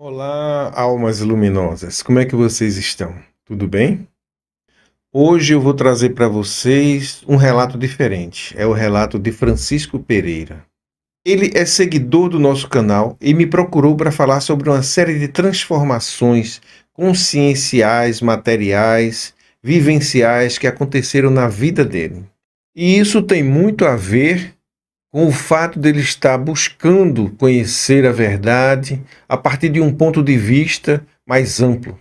Olá, almas luminosas. Como é que vocês estão? Tudo bem? Hoje eu vou trazer para vocês um relato diferente. É o relato de Francisco Pereira. Ele é seguidor do nosso canal e me procurou para falar sobre uma série de transformações conscienciais, materiais, vivenciais que aconteceram na vida dele. E isso tem muito a ver com o fato dele estar buscando conhecer a verdade a partir de um ponto de vista mais amplo.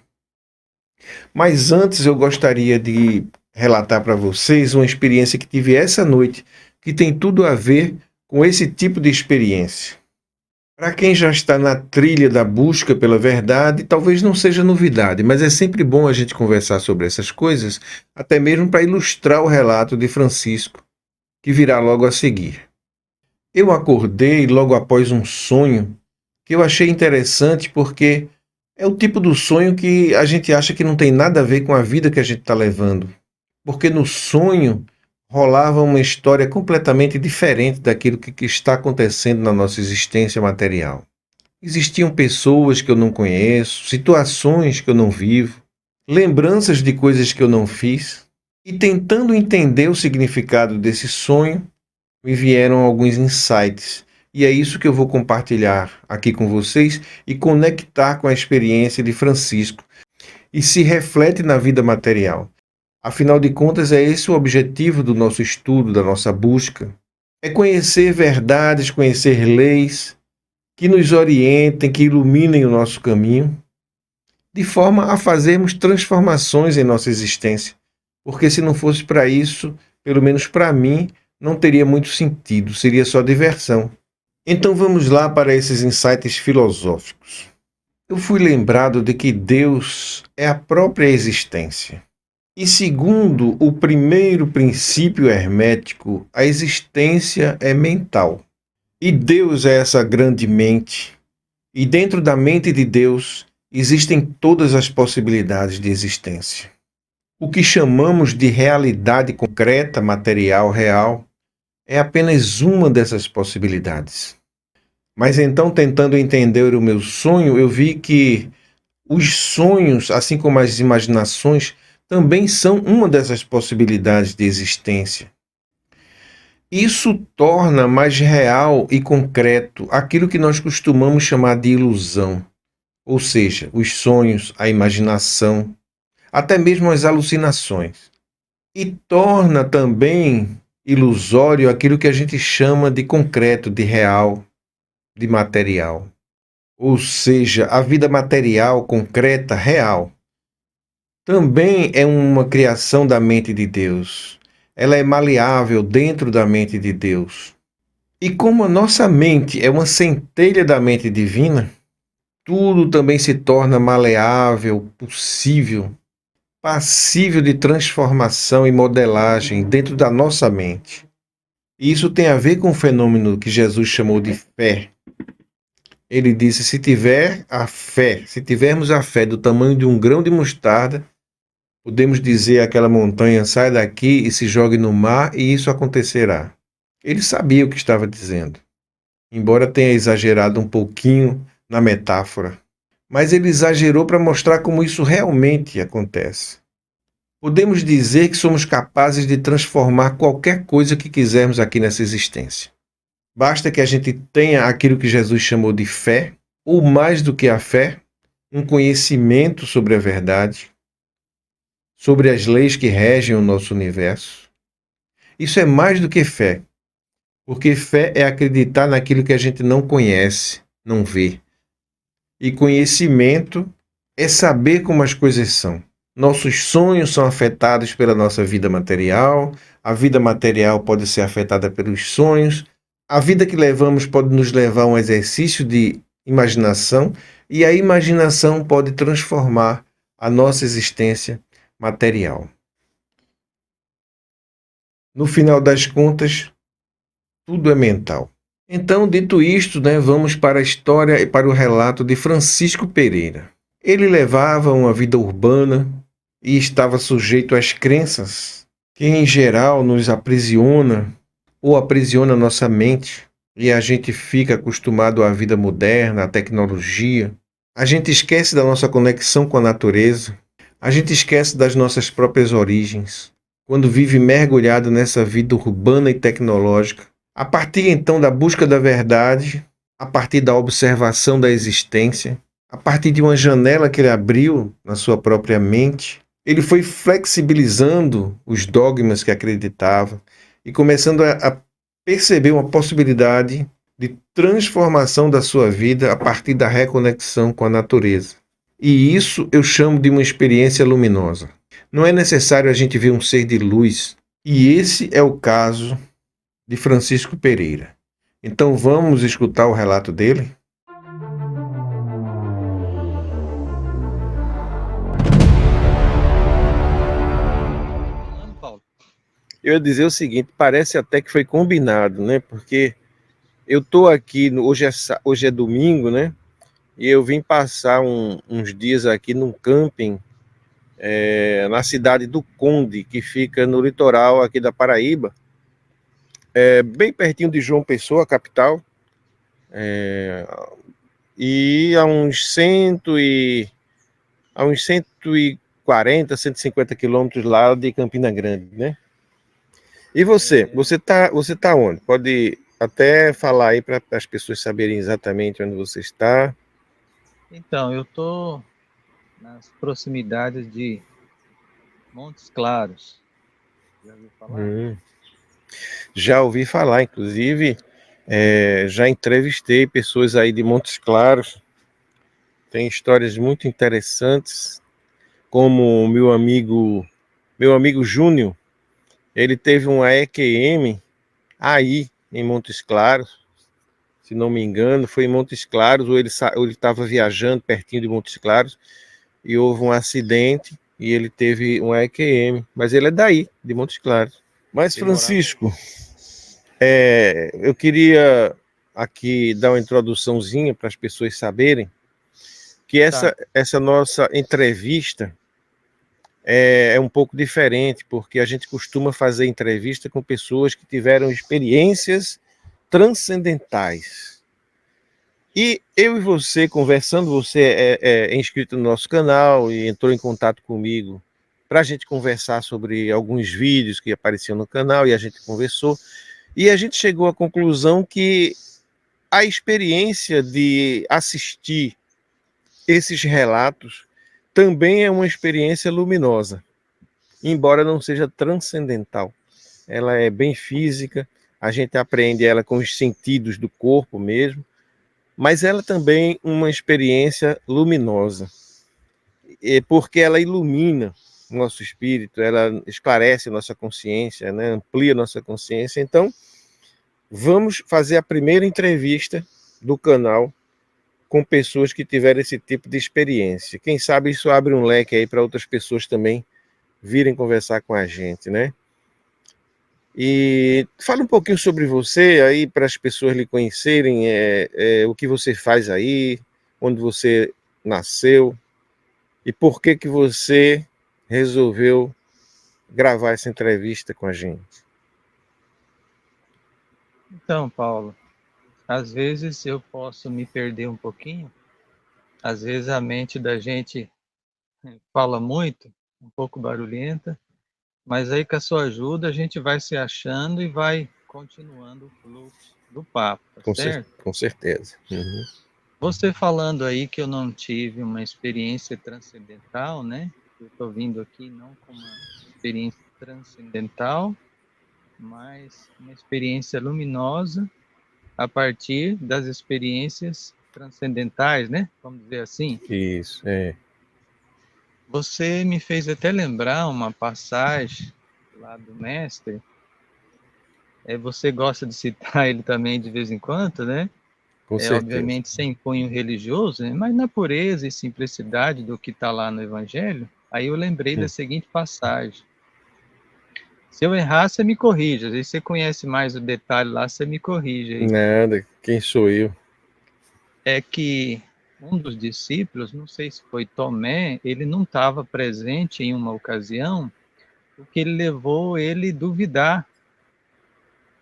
Mas antes eu gostaria de relatar para vocês uma experiência que tive essa noite, que tem tudo a ver com esse tipo de experiência. Para quem já está na trilha da busca pela verdade, talvez não seja novidade, mas é sempre bom a gente conversar sobre essas coisas, até mesmo para ilustrar o relato de Francisco, que virá logo a seguir. Eu acordei logo após um sonho que eu achei interessante porque é o tipo do sonho que a gente acha que não tem nada a ver com a vida que a gente está levando. Porque no sonho rolava uma história completamente diferente daquilo que está acontecendo na nossa existência material. Existiam pessoas que eu não conheço, situações que eu não vivo, lembranças de coisas que eu não fiz. E tentando entender o significado desse sonho, me vieram alguns insights. E é isso que eu vou compartilhar aqui com vocês e conectar com a experiência de Francisco. E se reflete na vida material. Afinal de contas, é esse o objetivo do nosso estudo, da nossa busca. É conhecer verdades, conhecer leis que nos orientem, que iluminem o nosso caminho, de forma a fazermos transformações em nossa existência. Porque se não fosse para isso, pelo menos para mim, não teria muito sentido, seria só diversão. Então vamos lá para esses insights filosóficos. Eu fui lembrado de que Deus é a própria existência. E segundo o primeiro princípio hermético, a existência é mental. E Deus é essa grande mente. E dentro da mente de Deus existem todas as possibilidades de existência. O que chamamos de realidade concreta, material, real, é apenas uma dessas possibilidades. Mas então, tentando entender o meu sonho, eu vi que os sonhos, assim como as imaginações, também são uma dessas possibilidades de existência. Isso torna mais real e concreto aquilo que nós costumamos chamar de ilusão, ou seja, os sonhos, a imaginação, até mesmo as alucinações. E torna também ilusório aquilo que a gente chama de concreto, de real, de material. Ou seja, a vida material, concreta, real, também é uma criação da mente de Deus. Ela é maleável dentro da mente de Deus. E como a nossa mente é uma centelha da mente divina, tudo também se torna maleável, possível, passível de transformação e modelagem dentro da nossa mente. E isso tem a ver com o fenômeno que Jesus chamou de fé. Ele disse: se tiver a fé, se tivermos a fé do tamanho de um grão de mostarda, podemos dizer àquela montanha: sai daqui e se jogue no mar, e isso acontecerá. Ele sabia o que estava dizendo, embora tenha exagerado um pouquinho na metáfora. Mas ele exagerou para mostrar como isso realmente acontece. Podemos dizer que somos capazes de transformar qualquer coisa que quisermos aqui nessa existência. Basta que a gente tenha aquilo que Jesus chamou de fé, ou mais do que a fé, um conhecimento sobre a verdade, sobre as leis que regem o nosso universo. Isso é mais do que fé, porque fé é acreditar naquilo que a gente não conhece, não vê. E conhecimento é saber como as coisas são. Nossos sonhos são afetados pela nossa vida material, a vida material pode ser afetada pelos sonhos, a vida que levamos pode nos levar a um exercício de imaginação, e a imaginação pode transformar a nossa existência material. No final das contas, tudo é mental. Então, dito isto, vamos para a história e para o relato de Francisco Pereira. Ele levava uma vida urbana e estava sujeito às crenças que, em geral, nos aprisiona ou aprisiona nossa mente, e a gente fica acostumado à vida moderna, à tecnologia, A gente esquece da nossa conexão com a natureza. A gente esquece das nossas próprias origens. Quando vive mergulhado nessa vida urbana e tecnológica. A partir então da busca da verdade, a partir da observação da existência, a partir de uma janela que ele abriu na sua própria mente, ele foi flexibilizando os dogmas que acreditava e começando a perceber uma possibilidade de transformação da sua vida a partir da reconexão com a natureza. E isso eu chamo de uma experiência luminosa. Não é necessário a gente ver um ser de luz, e esse é o caso de Francisco Pereira. Então vamos escutar o relato dele? Falando, Paulo. Eu ia dizer o seguinte, parece até que foi combinado, né? Porque eu tô aqui, hoje é domingo, né? E eu vim passar uns dias aqui num camping na cidade do Conde, que fica no litoral aqui da Paraíba, bem pertinho de João Pessoa, a capital, e a uns 140, 150 quilômetros lá de Campina Grande, né? E você? Você tá onde? Pode até falar aí para as pessoas saberem exatamente onde você está. Então, eu estou nas proximidades de Montes Claros. Já ouviu falar? Hum, já ouvi falar, inclusive, já entrevistei pessoas aí de Montes Claros. Tem histórias muito interessantes, como o meu amigo Júnior, ele teve uma EQM aí em Montes Claros, se não me engano, foi em Montes Claros, ou ele estava viajando pertinho de Montes Claros e houve um acidente e ele teve um EQM, mas ele é daí, de Montes Claros. Mas Ele morava aí. Francisco, eu queria aqui dar uma introduçãozinha para as pessoas saberem que Tá. essa nossa entrevista é um pouco diferente, porque a gente costuma fazer entrevista com pessoas que tiveram experiências transcendentais. E eu e você conversando, você é inscrito no nosso canal e entrou em contato comigo para a gente conversar sobre alguns vídeos que apareciam no canal e a gente conversou. E a gente chegou à conclusão que a experiência de assistir esses relatos também é uma experiência luminosa, embora não seja transcendental. Ela é bem física, a gente aprende ela com os sentidos do corpo mesmo, mas ela também é uma experiência luminosa, porque ela ilumina o nosso espírito, ela esclarece nossa consciência, né? Amplia nossa consciência. Então, vamos fazer a primeira entrevista do canal com pessoas que tiveram esse tipo de experiência. Quem sabe isso abre um leque aí para outras pessoas também virem conversar com a gente, né? E fala um pouquinho sobre você aí para as pessoas lhe conhecerem, o que você faz aí, onde você nasceu e por que que você resolveu gravar essa entrevista com a gente. Então, Paulo, às vezes eu posso me perder um pouquinho. Às vezes a mente da gente fala muito, um pouco barulhenta, mas aí com a sua ajuda a gente vai se achando e vai continuando o fluxo do papo, tá certo? Com certeza. Uhum. Você falando aí que eu não tive uma experiência transcendental, né? Eu estou vindo aqui não com uma experiência transcendental, mas uma experiência luminosa a partir das experiências transcendentais, né? Vamos dizer assim. Isso, Você me fez até lembrar uma passagem lá do mestre. Você gosta de citar ele também de vez em quando, né? com certeza. Obviamente sem cunho religioso, né? Mas na pureza e simplicidade do que está lá no Evangelho. Aí eu lembrei da Hum. seguinte passagem. Se eu errar, você me corrige. Às vezes você conhece mais o detalhe lá, você me corrige aí. Nada, quem sou eu? É que um dos discípulos, não sei se foi Tomé, ele não estava presente em uma ocasião, o que levou ele a duvidar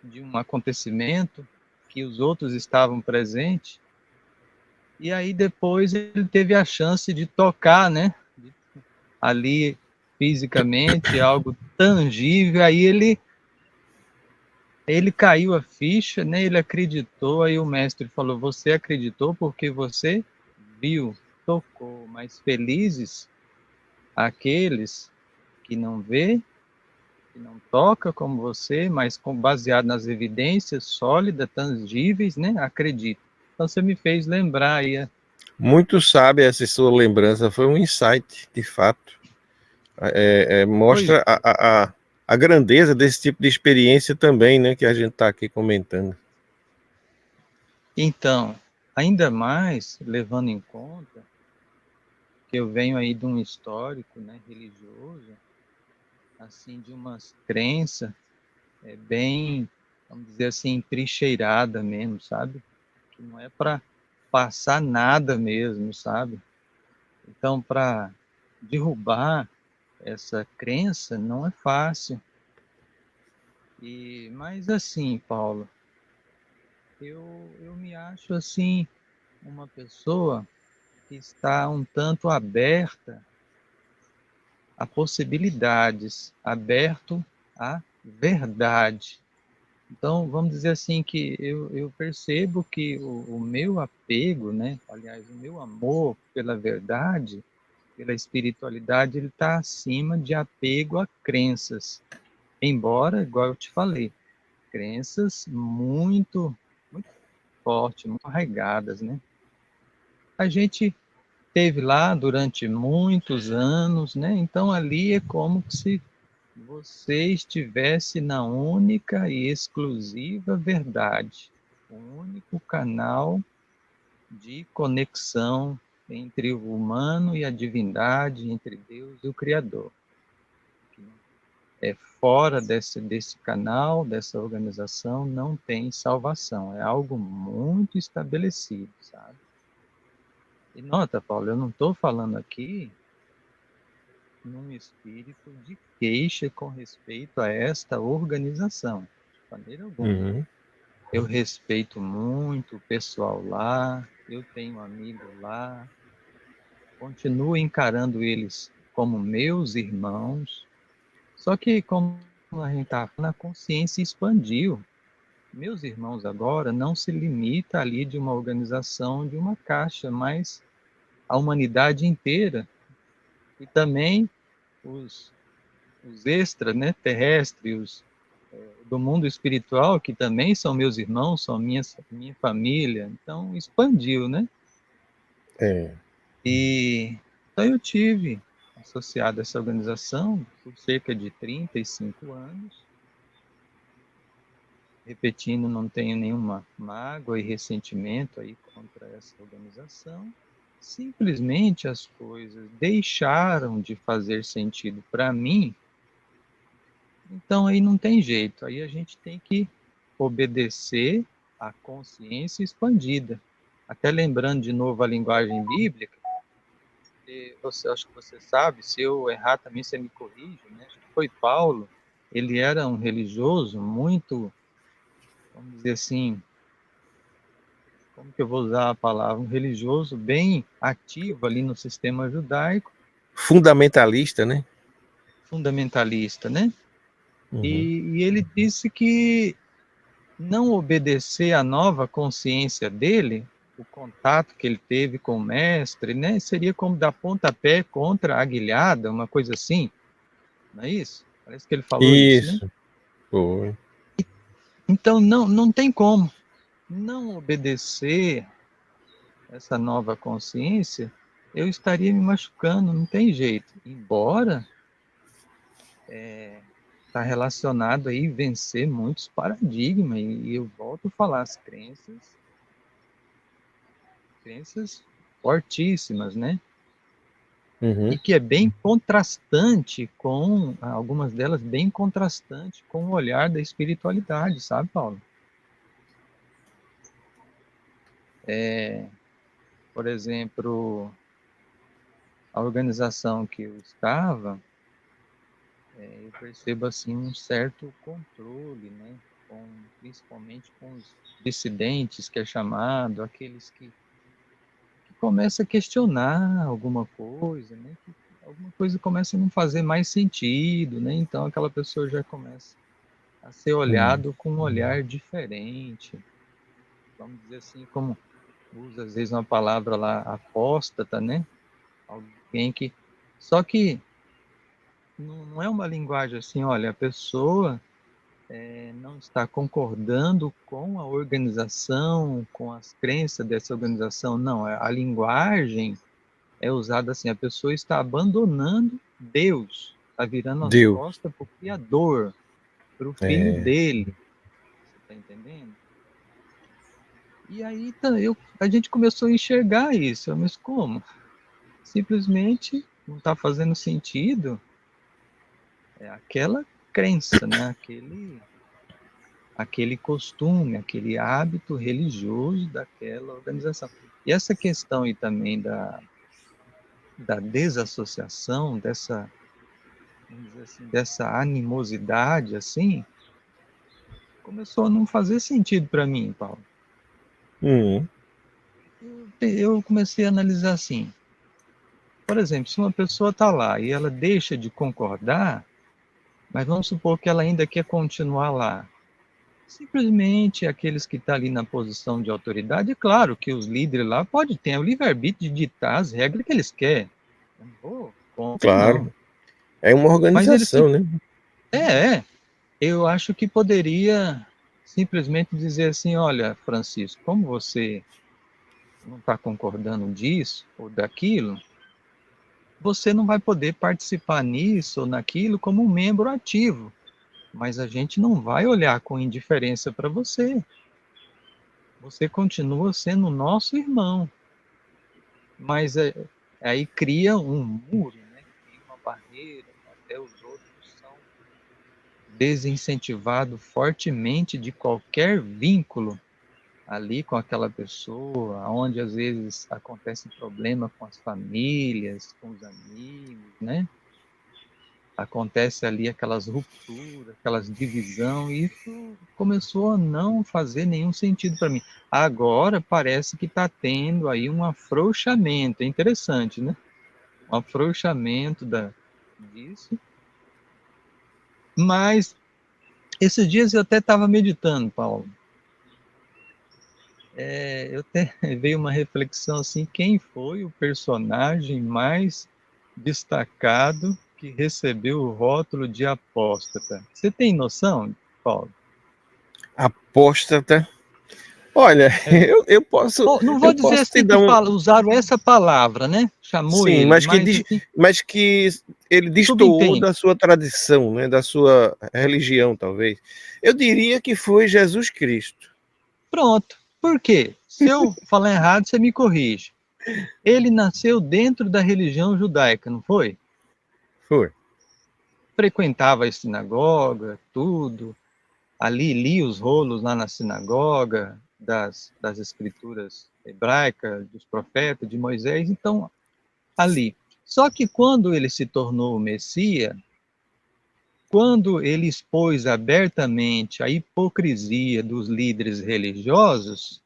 de um acontecimento que os outros estavam presentes, E aí depois ele teve a chance de tocar, né? Ali fisicamente, algo tangível. Aí ele caiu a ficha, né? Ele acreditou. Aí o mestre falou: "Você acreditou porque você viu, tocou, mas felizes aqueles que não vê, que não toca como você, mas baseado nas evidências sólidas, tangíveis, né? Acredita." Então você me fez lembrar aí. Muito sábia essa sua lembrança, foi um insight, de fato. Pois, Mostra a grandeza desse tipo de experiência também, né, que a gente está aqui comentando. então, ainda mais levando em conta que eu venho aí de um histórico, né, religioso, assim, de umas crenças bem, vamos dizer assim, trincheirada mesmo, sabe? Que não é para passar nada mesmo, sabe? Então, para derrubar essa crença não é fácil. Mas assim, Paulo, eu me acho assim uma pessoa que está um tanto aberta a possibilidades, aberto à verdade. Então, vamos dizer assim que eu percebo que o meu apego, né, aliás, o meu amor pela verdade, pela espiritualidade, ele está acima de apego a crenças. Embora, igual eu te falei, crenças muito fortes, muito arraigadas, né? A gente teve lá durante muitos anos, né? Então ali é como se você estivesse na única e exclusiva verdade, o único canal de conexão entre o humano e a divindade, entre Deus e o Criador. É fora desse canal, dessa organização, não tem salvação. É algo muito estabelecido, sabe? E nota, Paulo, eu não estou falando aqui num espírito de queixa com respeito a esta organização, de maneira alguma. Uhum. Eu respeito muito o pessoal lá, eu tenho amigos lá, continuo encarando eles como meus irmãos, só que como a gente está falando, a consciência expandiu. Meus irmãos agora não se limita ali de uma organização, de uma caixa, mas a humanidade inteira e também os os extras, né, terrestres, do mundo espiritual, que também são meus irmãos, são minha família. Então, expandiu, né? É. E então eu tive associado a essa organização por cerca de 35 anos, repetindo, não tenho nenhuma mágoa e ressentimento aí contra essa organização. Simplesmente as coisas deixaram de fazer sentido para mim. Então aí não tem jeito, aí a gente tem que obedecer à consciência expandida. Até lembrando de novo a linguagem bíblica, acho que você sabe, se eu errar também você me corrige, né? Acho que foi Paulo, ele era um religioso muito, vamos dizer assim, como que eu vou usar a palavra? Um religioso bem ativo ali no sistema judaico, Fundamentalista, né? fundamentalista, né? Uhum. E ele disse que não obedecer à nova consciência dele, o contato que ele teve com o mestre, né, seria como dar pontapé contra a aguilhada, uma coisa assim, não é isso? Parece que ele falou isso, né? Isso, foi. Então não tem como não obedecer essa nova consciência, eu estaria me machucando, não tem jeito. Embora está relacionado aí vencer muitos paradigmas e eu volto a falar as crenças fortíssimas, né? E Uhum. que é bem contrastante com, algumas delas bem contrastante com o olhar da espiritualidade, sabe, Paulo? Por exemplo, a organização que eu estava, eu percebo assim um certo controle, né? Principalmente com os dissidentes, que é chamado, aqueles que começa a questionar alguma coisa, né? Que alguma coisa começa a não fazer mais sentido, né? Então aquela pessoa já começa a ser Hum. olhado com um olhar diferente. Vamos dizer assim, como usa às vezes uma palavra lá, apóstata, né? Alguém que... Só que não é uma linguagem assim, olha, a pessoa não está concordando com a organização, com as crenças dessa organização. Não, a linguagem é usada assim, a pessoa está abandonando Deus, está virando as Deus. costas para o Criador, para o filho É. dele. Você está entendendo? E aí a gente começou a enxergar isso. Mas como? Simplesmente não está fazendo sentido. É aquela crença, né? Aquele costume, aquele hábito religioso daquela organização. E essa questão aí também da desassociação, dessa, vamos dizer assim, dessa animosidade, assim, começou a não fazer sentido para mim, Paulo. Hum. Eu comecei a analisar assim, por exemplo, se uma pessoa está lá e ela deixa de concordar, mas vamos supor que ela ainda quer continuar lá. Simplesmente aqueles que estão ali na posição de autoridade, é claro que os líderes lá podem ter o livre-arbítrio de ditar as regras que eles querem. Eu não vou contra, não. Claro. É uma Mas eles, organização, né? é, eu acho que poderia simplesmente dizer assim, olha, Francisco, como você não está concordando disso ou daquilo, você não vai poder participar nisso ou naquilo como um membro ativo. Mas a gente não vai olhar com indiferença para você. Você continua sendo nosso irmão. Mas aí cria um muro, né? Cria uma barreira, até os outros são desincentivados fortemente de qualquer vínculo ali com aquela pessoa, onde às vezes acontece problema com as famílias, com os amigos, né? Acontece ali aquelas rupturas, aquelas divisão, e isso começou a não fazer nenhum sentido para mim. Agora parece que está tendo aí um afrouxamento, é interessante, né? Um afrouxamento disso, mas esses dias eu até estava meditando, Paulo. Eu até veio uma reflexão assim, quem foi o personagem mais destacado que recebeu o rótulo de apóstata? Você tem noção, Paulo? Apóstata. Olha, É. eu posso, Bom, não vou eu dizer posso te assim dar que um. usaram essa palavra, né? Chamou Sim, ele, mas assim, mas que ele destoou subentende. da sua tradição, né? Da sua religião, talvez. Eu diria que foi Jesus Cristo. Pronto. Por quê? Se eu falar errado, você me corrige. Ele nasceu dentro da religião judaica, não foi? Foi. Frequentava a sinagoga, tudo. Ali lia os rolos lá na sinagoga, das escrituras hebraicas, dos profetas, de Moisés. Então, ali. Só que quando ele se tornou o Messias, quando ele expôs abertamente a hipocrisia dos líderes religiosos,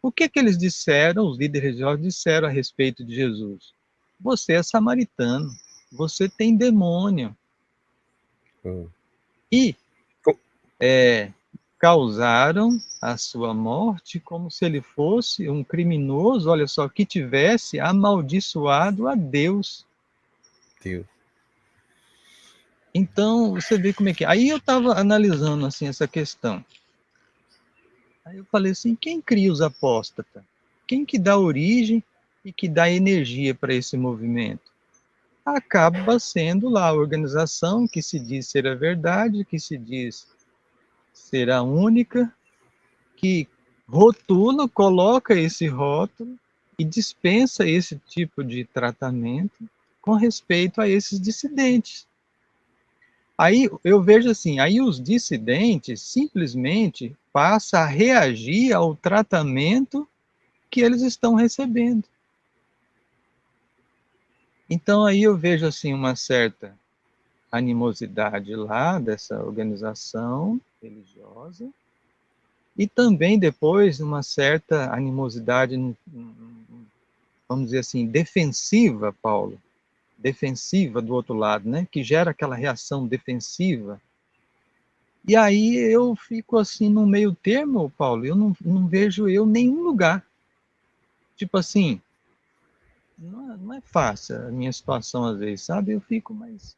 o que que eles disseram? Os líderes religiosos disseram a respeito de Jesus: você é samaritano, você tem demônio. Hum. E causaram a sua morte como se ele fosse um criminoso, olha só, que tivesse amaldiçoado a Deus. Deus. Então, você vê como é que é. Aí eu estava analisando assim essa questão. Aí eu falei assim, quem cria os apóstatas? Quem que dá origem e que dá energia para esse movimento? Acaba sendo lá a organização que se diz ser a verdade, que se diz ser a única, que rotula, coloca esse rótulo e dispensa esse tipo de tratamento com respeito a esses dissidentes. Aí eu vejo assim, aí os dissidentes simplesmente passam a reagir ao tratamento que eles estão recebendo. Então aí eu vejo assim uma certa animosidade lá dessa organização religiosa e também depois uma certa animosidade vamos dizer assim, defensiva, Paulo, defensiva do outro lado, né? Que gera aquela reação defensiva. E aí eu fico assim no meio termo, Paulo, eu não vejo eu em nenhum lugar. Tipo assim, não é fácil a minha situação às vezes, sabe? Eu fico, mas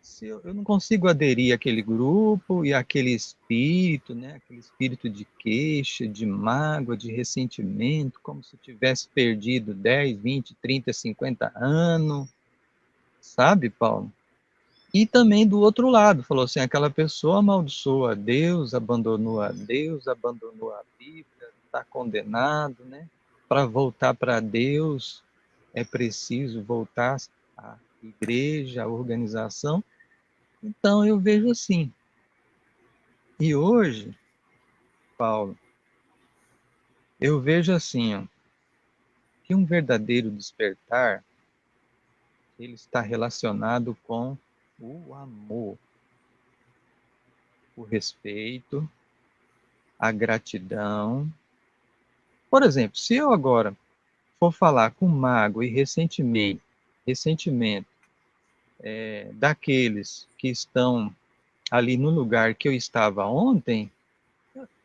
se eu não consigo aderir àquele grupo e àquele espírito, né? Aquele espírito de queixa, de mágoa, de ressentimento, como se tivesse perdido 10, 20, 30, 50 anos, sabe, Paulo? E também do outro lado, falou assim, aquela pessoa amaldiçoa a Deus, abandonou a Bíblia, está condenado, né? Para voltar para Deus é preciso voltar à igreja, à organização. Então eu vejo assim. E hoje, Paulo, eu vejo assim, ó, que um verdadeiro despertar, ele está relacionado com o amor, o respeito, a gratidão. Por exemplo, se eu agora for falar com mágoa e ressentimento daqueles que estão ali no lugar que eu estava ontem,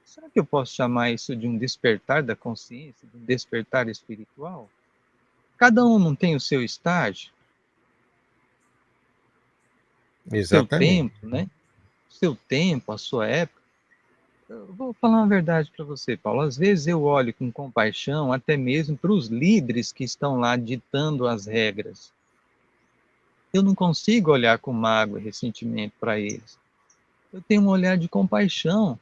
será que eu posso chamar isso de um despertar da consciência, de um despertar espiritual? Cada um não tem o seu estágio, o seu Exatamente. tempo, né? O seu tempo, a sua época. Eu vou falar uma verdade para você, Paulo. Às vezes eu olho com compaixão até mesmo para os líderes que estão lá ditando as regras. Eu não consigo olhar com mágoa e ressentimento para eles. Eu tenho um olhar de compaixão,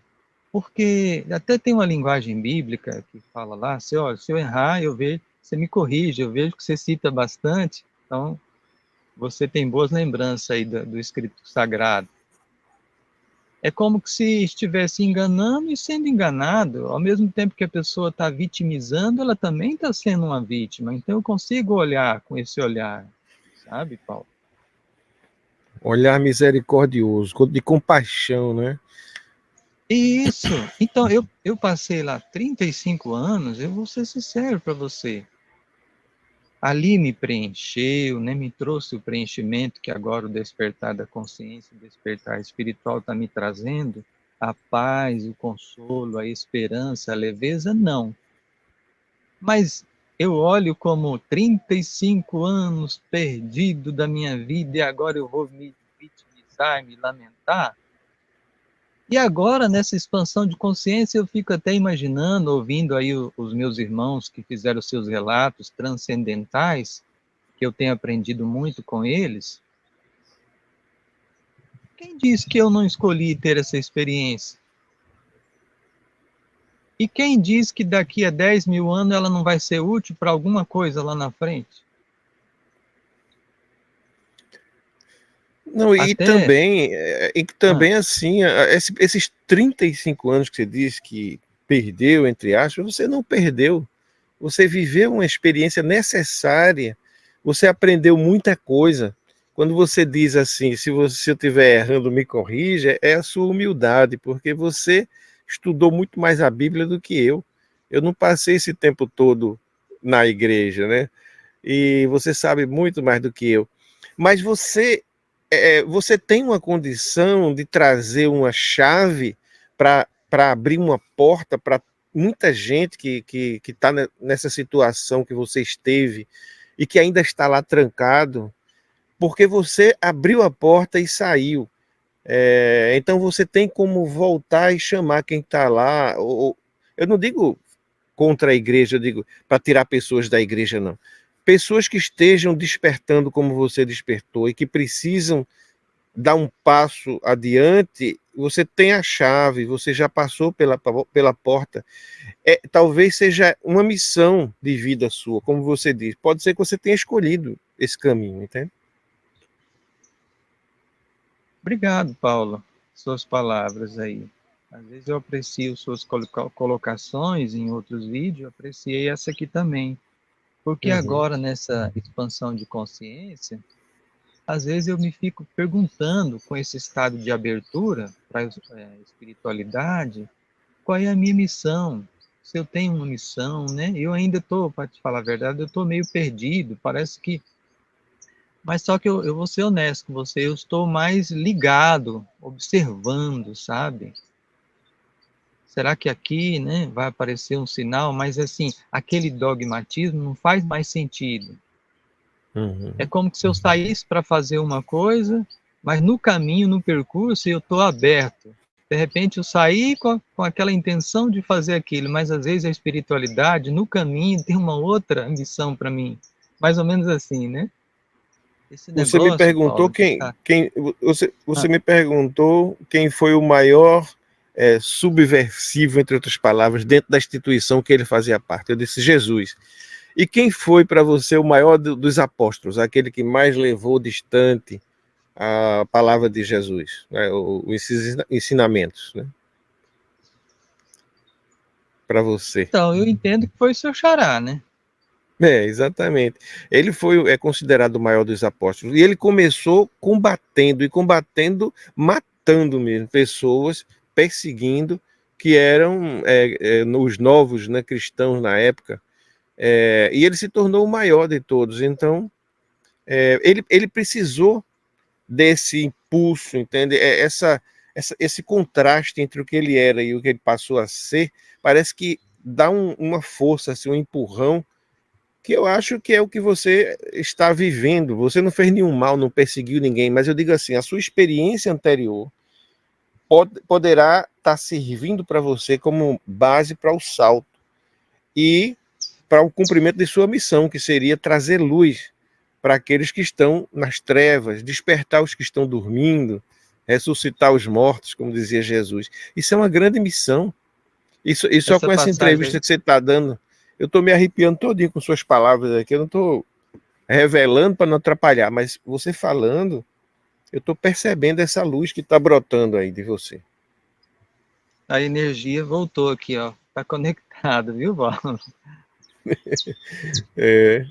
porque até tem uma linguagem bíblica que fala lá, se, olha, se eu errar, eu vejo, você me corrige, eu vejo que você cita bastante, então você tem boas lembranças aí do escrito sagrado. É como se estivesse enganando e sendo enganado, ao mesmo tempo que a pessoa está vitimizando, ela também está sendo uma vítima. Então eu consigo olhar com esse olhar, sabe, Paulo? Olhar misericordioso, de compaixão, né? Isso. Então eu passei lá 35 anos, eu vou ser sincero para você. Ali me preencheu, né, me trouxe o preenchimento que agora o despertar da consciência, o despertar espiritual está me trazendo, a paz, o consolo, a esperança, a leveza, não. Mas eu olho como 35 anos perdido da minha vida e agora eu vou me vitimizar, me lamentar. E agora, nessa expansão de consciência, eu fico até imaginando, ouvindo aí os meus irmãos que fizeram seus relatos transcendentais, que eu tenho aprendido muito com eles. Quem disse que eu não escolhi ter essa experiência? E quem diz que daqui a 10 mil anos ela não vai ser útil para alguma coisa lá na frente? Não, Até. e Ah, também assim, esses 35 anos que você diz que perdeu, entre aspas, você não perdeu. Você viveu uma experiência necessária, você aprendeu muita coisa. Quando você diz assim, se eu estiver errando, me corrija, é a sua humildade, porque você estudou muito mais a Bíblia do que eu. Eu não passei esse tempo todo na igreja, né? E você sabe muito mais do que eu. Mas você tem uma condição de trazer uma chave para abrir uma porta para muita gente que está nessa situação que você esteve e que ainda está lá trancado, porque você abriu a porta e saiu. Então você tem como voltar e chamar quem está lá. Eu não digo contra a igreja, eu digo para tirar pessoas da igreja, não. Pessoas que estejam despertando como você despertou e que precisam dar um passo adiante, você tem a chave, você já passou pela porta. Talvez seja uma missão de vida sua, como você diz. Pode ser que você tenha escolhido esse caminho, entende? obrigado, Paulo, suas palavras aí. Às vezes eu aprecio suas colocações em outros vídeos, eu apreciei essa aqui também. Porque Uhum. agora, nessa expansão de consciência, às vezes eu me fico perguntando, com esse estado de abertura para a espiritualidade, qual é a minha missão? se eu tenho uma missão, né? Eu ainda estou, para te falar a verdade, eu estou meio perdido, parece que... Mas só que eu vou ser honesto com você, eu estou mais ligado, observando, sabe? Será que aqui, né, vai aparecer um sinal? Mas assim, aquele dogmatismo não faz mais sentido. É como se eu saísse para fazer uma coisa, mas no caminho, no percurso, eu estou aberto. De repente eu saí com aquela intenção de fazer aquilo, mas às vezes a espiritualidade, no caminho, tem uma outra ambição para mim. Mais ou menos assim, né? Esse Você me negócio, perguntou Paulo, de quem, estar... quem você me perguntou quem foi o maior subversivo, entre outras palavras, dentro da instituição que ele fazia parte. Eu disse Jesus. E quem foi para você o maior dos apóstolos, aquele que mais levou distante a palavra de Jesus, né, os ensinamentos, né, para você? Então, eu entendo que foi o seu xará, né? Exatamente. Ele é considerado o maior dos apóstolos. E ele começou combatendo, matando mesmo pessoas, perseguindo, que eram os novos, né, cristãos na época. E ele se tornou o maior de todos. Então, ele precisou desse impulso, entende? Esse contraste entre o que ele era e o que ele passou a ser, parece que dá uma força, assim, um empurrão, que eu acho que é o que você está vivendo. Você não fez nenhum mal, não perseguiu ninguém, mas eu digo assim, a sua experiência anterior poderá estar servindo para você como base para o salto e para o cumprimento de sua missão, que seria trazer luz para aqueles que estão nas trevas, despertar os que estão dormindo, ressuscitar os mortos, como dizia Jesus. Isso é uma grande missão. E só Essa com essa passagem... entrevista que você está dando, eu estou me arrepiando todinho com suas palavras aqui. Eu não estou revelando para não atrapalhar, mas você falando, eu estou percebendo essa luz que está brotando aí de você. A energia voltou aqui, ó. Tá conectado, viu, Paulo? É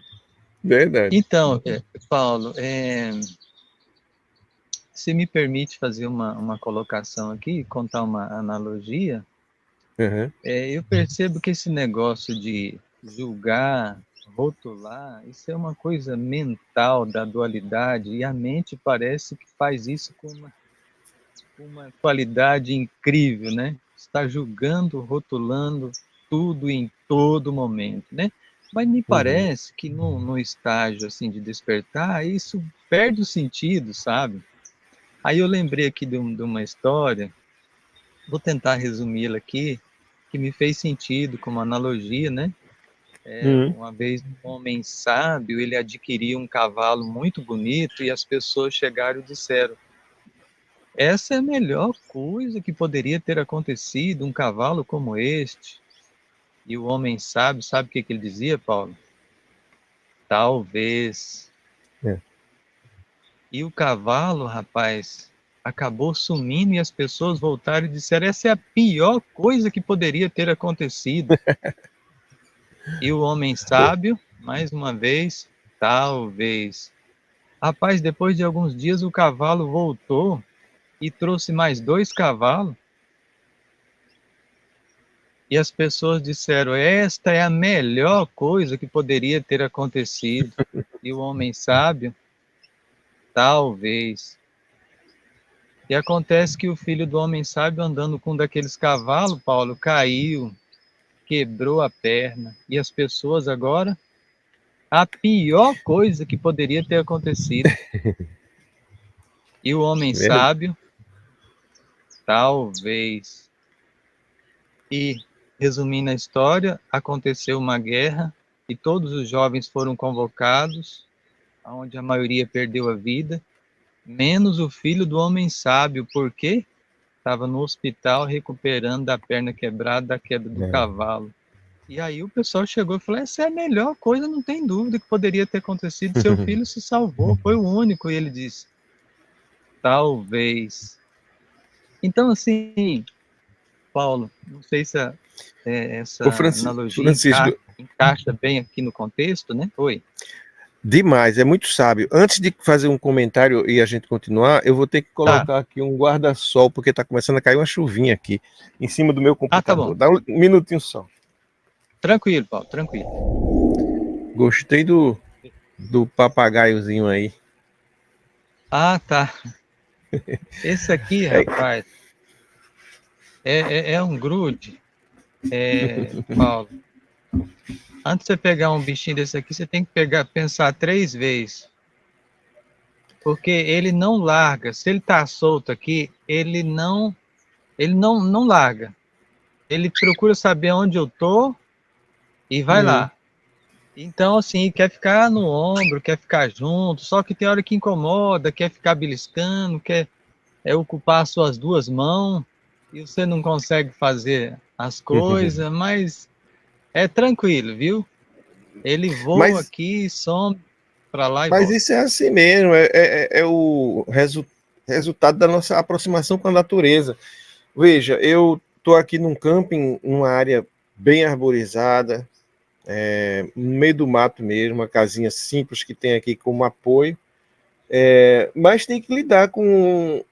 verdade. Então, Paulo, se me permite fazer uma colocação aqui, contar uma analogia, Uhum. eu percebo que esse negócio de julgar, rotular, isso é uma coisa mental da dualidade, e a mente parece que faz isso com uma qualidade incrível, né? Está julgando, rotulando tudo em todo momento, né? Mas me Uhum. parece que no estágio assim de despertar, isso perde o sentido, sabe? Aí eu lembrei aqui de uma história, vou tentar resumi-la aqui, que me fez sentido como analogia, né? Uhum. Uma vez um homem sábio, ele adquiriu um cavalo muito bonito e as pessoas chegaram e disseram: essa é a melhor coisa que poderia ter acontecido, um cavalo como este. E o homem sábio, sabe o que ele dizia, Paulo? Talvez. É. E o cavalo, rapaz, acabou sumindo e as pessoas voltaram e disseram: essa é a pior coisa que poderia ter acontecido. E o homem sábio, mais uma vez, talvez. Rapaz, depois de alguns dias o cavalo voltou e trouxe mais 2 cavalos. E as pessoas disseram: esta é a melhor coisa que poderia ter acontecido. E o homem sábio, talvez. E acontece que o filho do homem sábio, andando com um daqueles cavalos, Paulo, caiu, quebrou a perna. E as pessoas agora, a pior coisa que poderia ter acontecido. E o homem Verdade. sábio, talvez. E, resumindo a história, aconteceu uma guerra e todos os jovens foram convocados, onde a maioria perdeu a vida, menos o filho do homem sábio, porque estava no hospital recuperando da perna quebrada, da queda do cavalo. E aí o pessoal chegou e falou: essa é a melhor coisa, não tem dúvida que poderia ter acontecido, seu filho se salvou, foi o único. E ele disse: talvez. Então, assim, Paulo, não sei se essa Ô, analogia Francisco, encaixa bem aqui no contexto, né? Oi. demais, é muito sábio. Antes de fazer um comentário e a gente continuar, eu vou ter que Tá. colocar aqui um guarda-sol, porque está começando a cair uma chuvinha aqui em cima do meu Ah, tá bom. computador. Dá um minutinho só. Tranquilo, Paulo, tranquilo. Gostei do papagaiozinho aí. Ah, tá. Esse aqui, É, rapaz, é um grude, Paulo. Antes de você pegar um bichinho desse aqui, você tem que pensar 3 vezes. Porque ele não larga. Se ele tá solto aqui, ele não larga. Ele procura saber onde eu tô e vai uhum. lá. Então, assim, quer ficar no ombro, quer ficar junto, só que tem hora que incomoda, quer ficar beliscando, quer ocupar as suas 2 mãos, e você não consegue fazer as coisas, mas é tranquilo, viu? Ele voa Mas, aqui, some para lá e mas volta. isso é assim mesmo, é o resultado da nossa aproximação com a natureza. Veja, eu estou aqui num camping, numa área bem arborizada, no meio do mato mesmo, uma casinha simples que tem aqui como apoio, mas tem que lidar com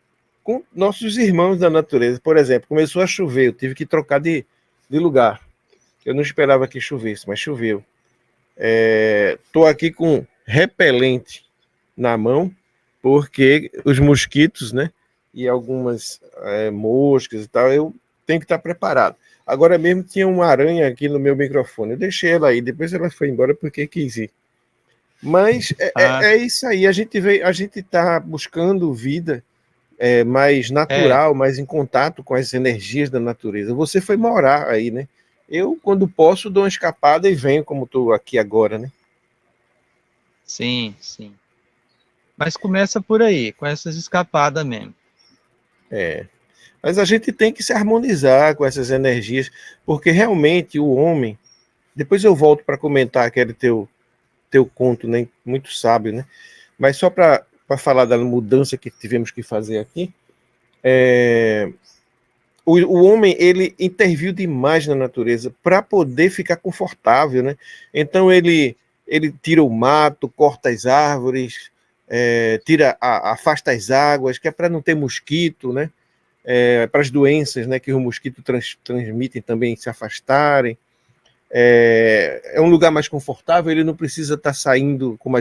nossos irmãos da natureza. Por exemplo, começou a chover, eu tive que trocar de lugar. Eu não esperava que chovesse, mas choveu. Estou aqui com repelente na mão, porque os mosquitos, né? E algumas moscas e tal, eu tenho que estar preparado. Agora mesmo tinha uma aranha aqui no meu microfone. Eu deixei ela aí, depois ela foi embora porque quis ir. Mas Ah, é isso aí, a gente está buscando vida mais é, natural, mais em contato com as energias da natureza. Você foi morar aí, né? Eu, quando posso, dou uma escapada e venho, como estou aqui agora, né? sim, sim. Mas começa por aí, com essas escapadas mesmo. É. Mas a gente tem que se harmonizar com essas energias, porque realmente o homem. Depois eu volto para comentar aquele teu conto, né? Muito sábio, né? Mas só para falar da mudança que tivemos que fazer aqui, o homem ele interviu demais na natureza para poder ficar confortável, né? Então ele tira o mato, corta as árvores, afasta as águas, que é para não ter mosquito, né? Para as doenças, né, que o mosquito transmitem também se afastarem. É um lugar mais confortável, ele não precisa estar saindo como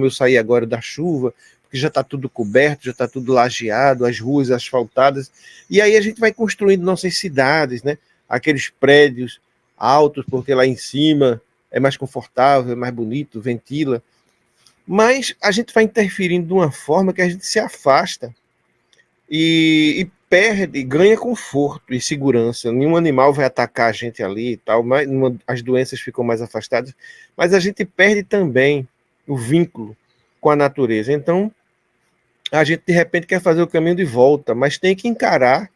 eu saí agora da chuva, porque já está tudo coberto, já está tudo lajeado, as ruas asfaltadas, e aí a gente vai construindo nossas cidades, né? Aqueles prédios altos, porque lá em cima é mais confortável, é mais bonito, ventila, mas a gente vai interferindo de uma forma que a gente se afasta e perde, ganha conforto e segurança. Nenhum animal vai atacar a gente ali e tal, mas as doenças ficam mais afastadas, mas a gente perde também o vínculo com a natureza. Então, a gente de repente quer fazer o caminho de volta, mas tem que encarar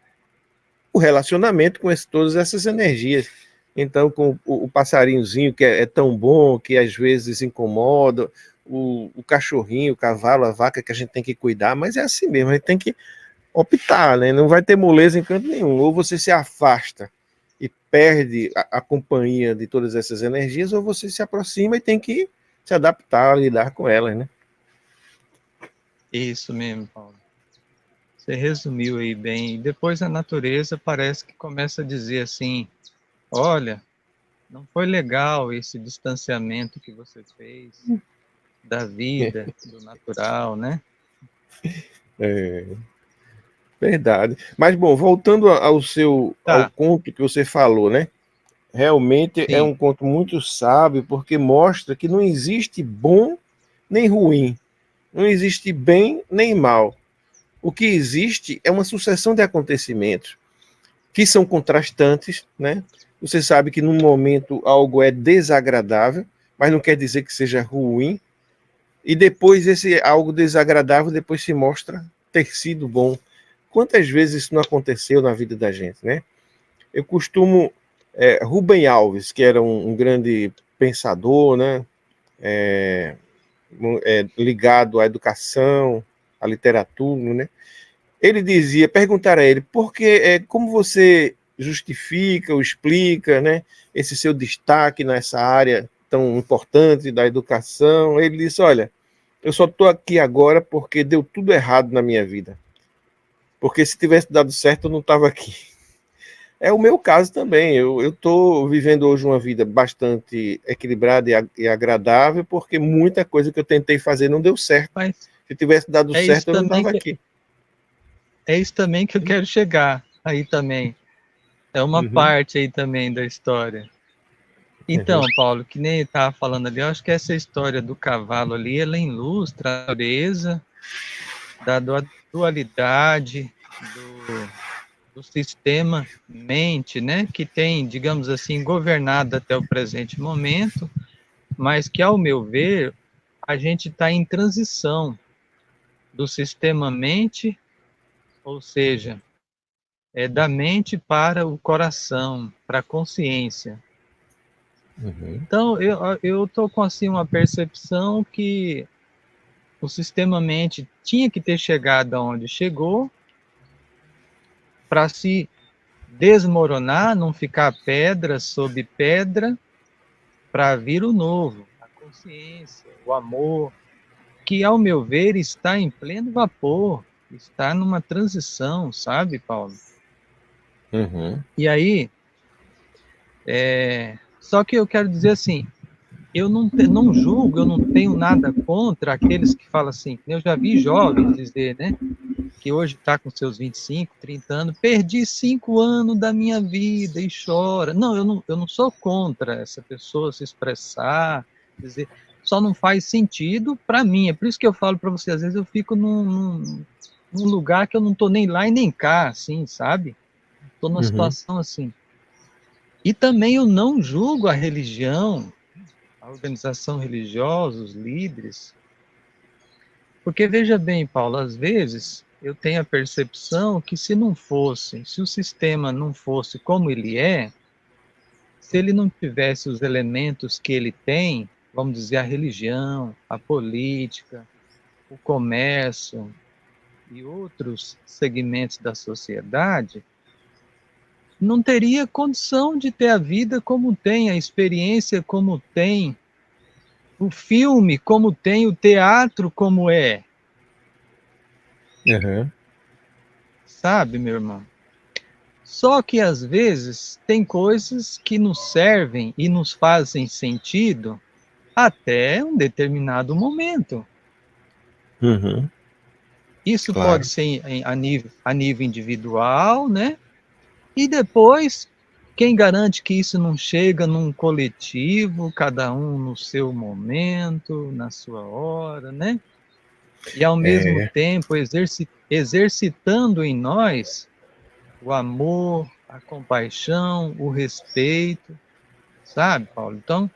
o relacionamento com todas essas energias. Então, com o passarinhozinho que é tão bom, que às vezes incomoda, o cachorrinho, o cavalo, a vaca que a gente tem que cuidar, mas é assim mesmo, a gente tem que optar, né? Não vai ter moleza em canto nenhum. Ou você se afasta e perde a companhia de todas essas energias, ou você se aproxima e tem que se adaptar, lidar com elas, né? Isso mesmo, Paulo. Você resumiu aí bem. E depois a natureza parece que começa a dizer assim: olha, não foi legal esse distanciamento que você fez da vida, do natural, né? É verdade. Mas bom, voltando ao Tá, conto que você falou, né? Realmente é sim, um conto muito sábio porque mostra que não existe bom nem ruim, não existe bem nem mal. O que existe é uma sucessão de acontecimentos que são contrastantes, né? Você sabe que num momento algo é desagradável, mas não quer dizer que seja ruim, e depois esse algo desagradável depois se mostra ter sido bom. Quantas vezes isso não aconteceu na vida da gente, né? Eu costumo Rubem Alves, que era um grande pensador, né? Ligado à educação, à literatura, né? Ele dizia, perguntar a ele, como você justifica ou explica, né, esse seu destaque nessa área tão importante da educação? Ele disse, olha, eu só estou aqui agora porque deu tudo errado na minha vida. Porque se tivesse dado certo, eu não estava aqui. É o meu caso também. Eu estou vivendo hoje uma vida bastante equilibrada e agradável, porque muita coisa que eu tentei fazer não deu certo. Mas Se tivesse dado é isso certo, eu não também estava que aqui. é isso também que eu quero chegar aí também. É uma Uhum, parte aí também da história. Então, uhum, Paulo, que nem estava falando ali, eu acho que essa história do cavalo ali, ela ilustra a natureza da dualidade do sistema mente, né, que tem, digamos assim, governado até o presente momento, mas que, ao meu ver, a gente está em transição do sistema mente, ou seja, da mente para o coração, para a consciência. uhum, Então, eu estou com assim uma percepção que o sistema mente tinha que ter chegado aonde chegou para se desmoronar, não ficar pedra sobre pedra, para vir o novo, a consciência, o amor, que, ao meu ver, está em pleno vapor, está numa transição, sabe, Paulo? uhum, E aí, só que eu quero dizer assim, eu não julgo, eu não tenho nada contra aqueles que falam assim, eu já vi jovens dizer, né, que hoje está com seus 25, 30 anos, perdi 5 anos da minha vida e chora. Não, eu não sou contra essa pessoa se expressar, dizer, só não faz sentido para mim. É por isso que eu falo para você, às vezes eu fico num lugar que eu não estou nem lá e nem cá, assim, sabe? Estou numa uhum. situação assim. E também eu não julgo a religião, a organização religiosa, os líderes, porque veja bem, Paulo, às vezes eu tenho a percepção que se o sistema não fosse como ele é, se ele não tivesse os elementos que ele tem, vamos dizer, a religião, a política, o comércio e outros segmentos da sociedade, não teria condição de ter a vida como tem, a experiência como tem, o filme como tem, o teatro como é, Uhum. sabe, meu irmão? Só que às vezes tem coisas que nos servem e nos fazem sentido até um determinado momento. Uhum. Isso pode Claro. ser a nível individual, né? E depois, quem garante que isso não chega num coletivo, cada um no seu momento, na sua hora, né? E ao mesmo É, tempo exercitando em nós o amor, a compaixão, o respeito, sabe, Paulo? Então,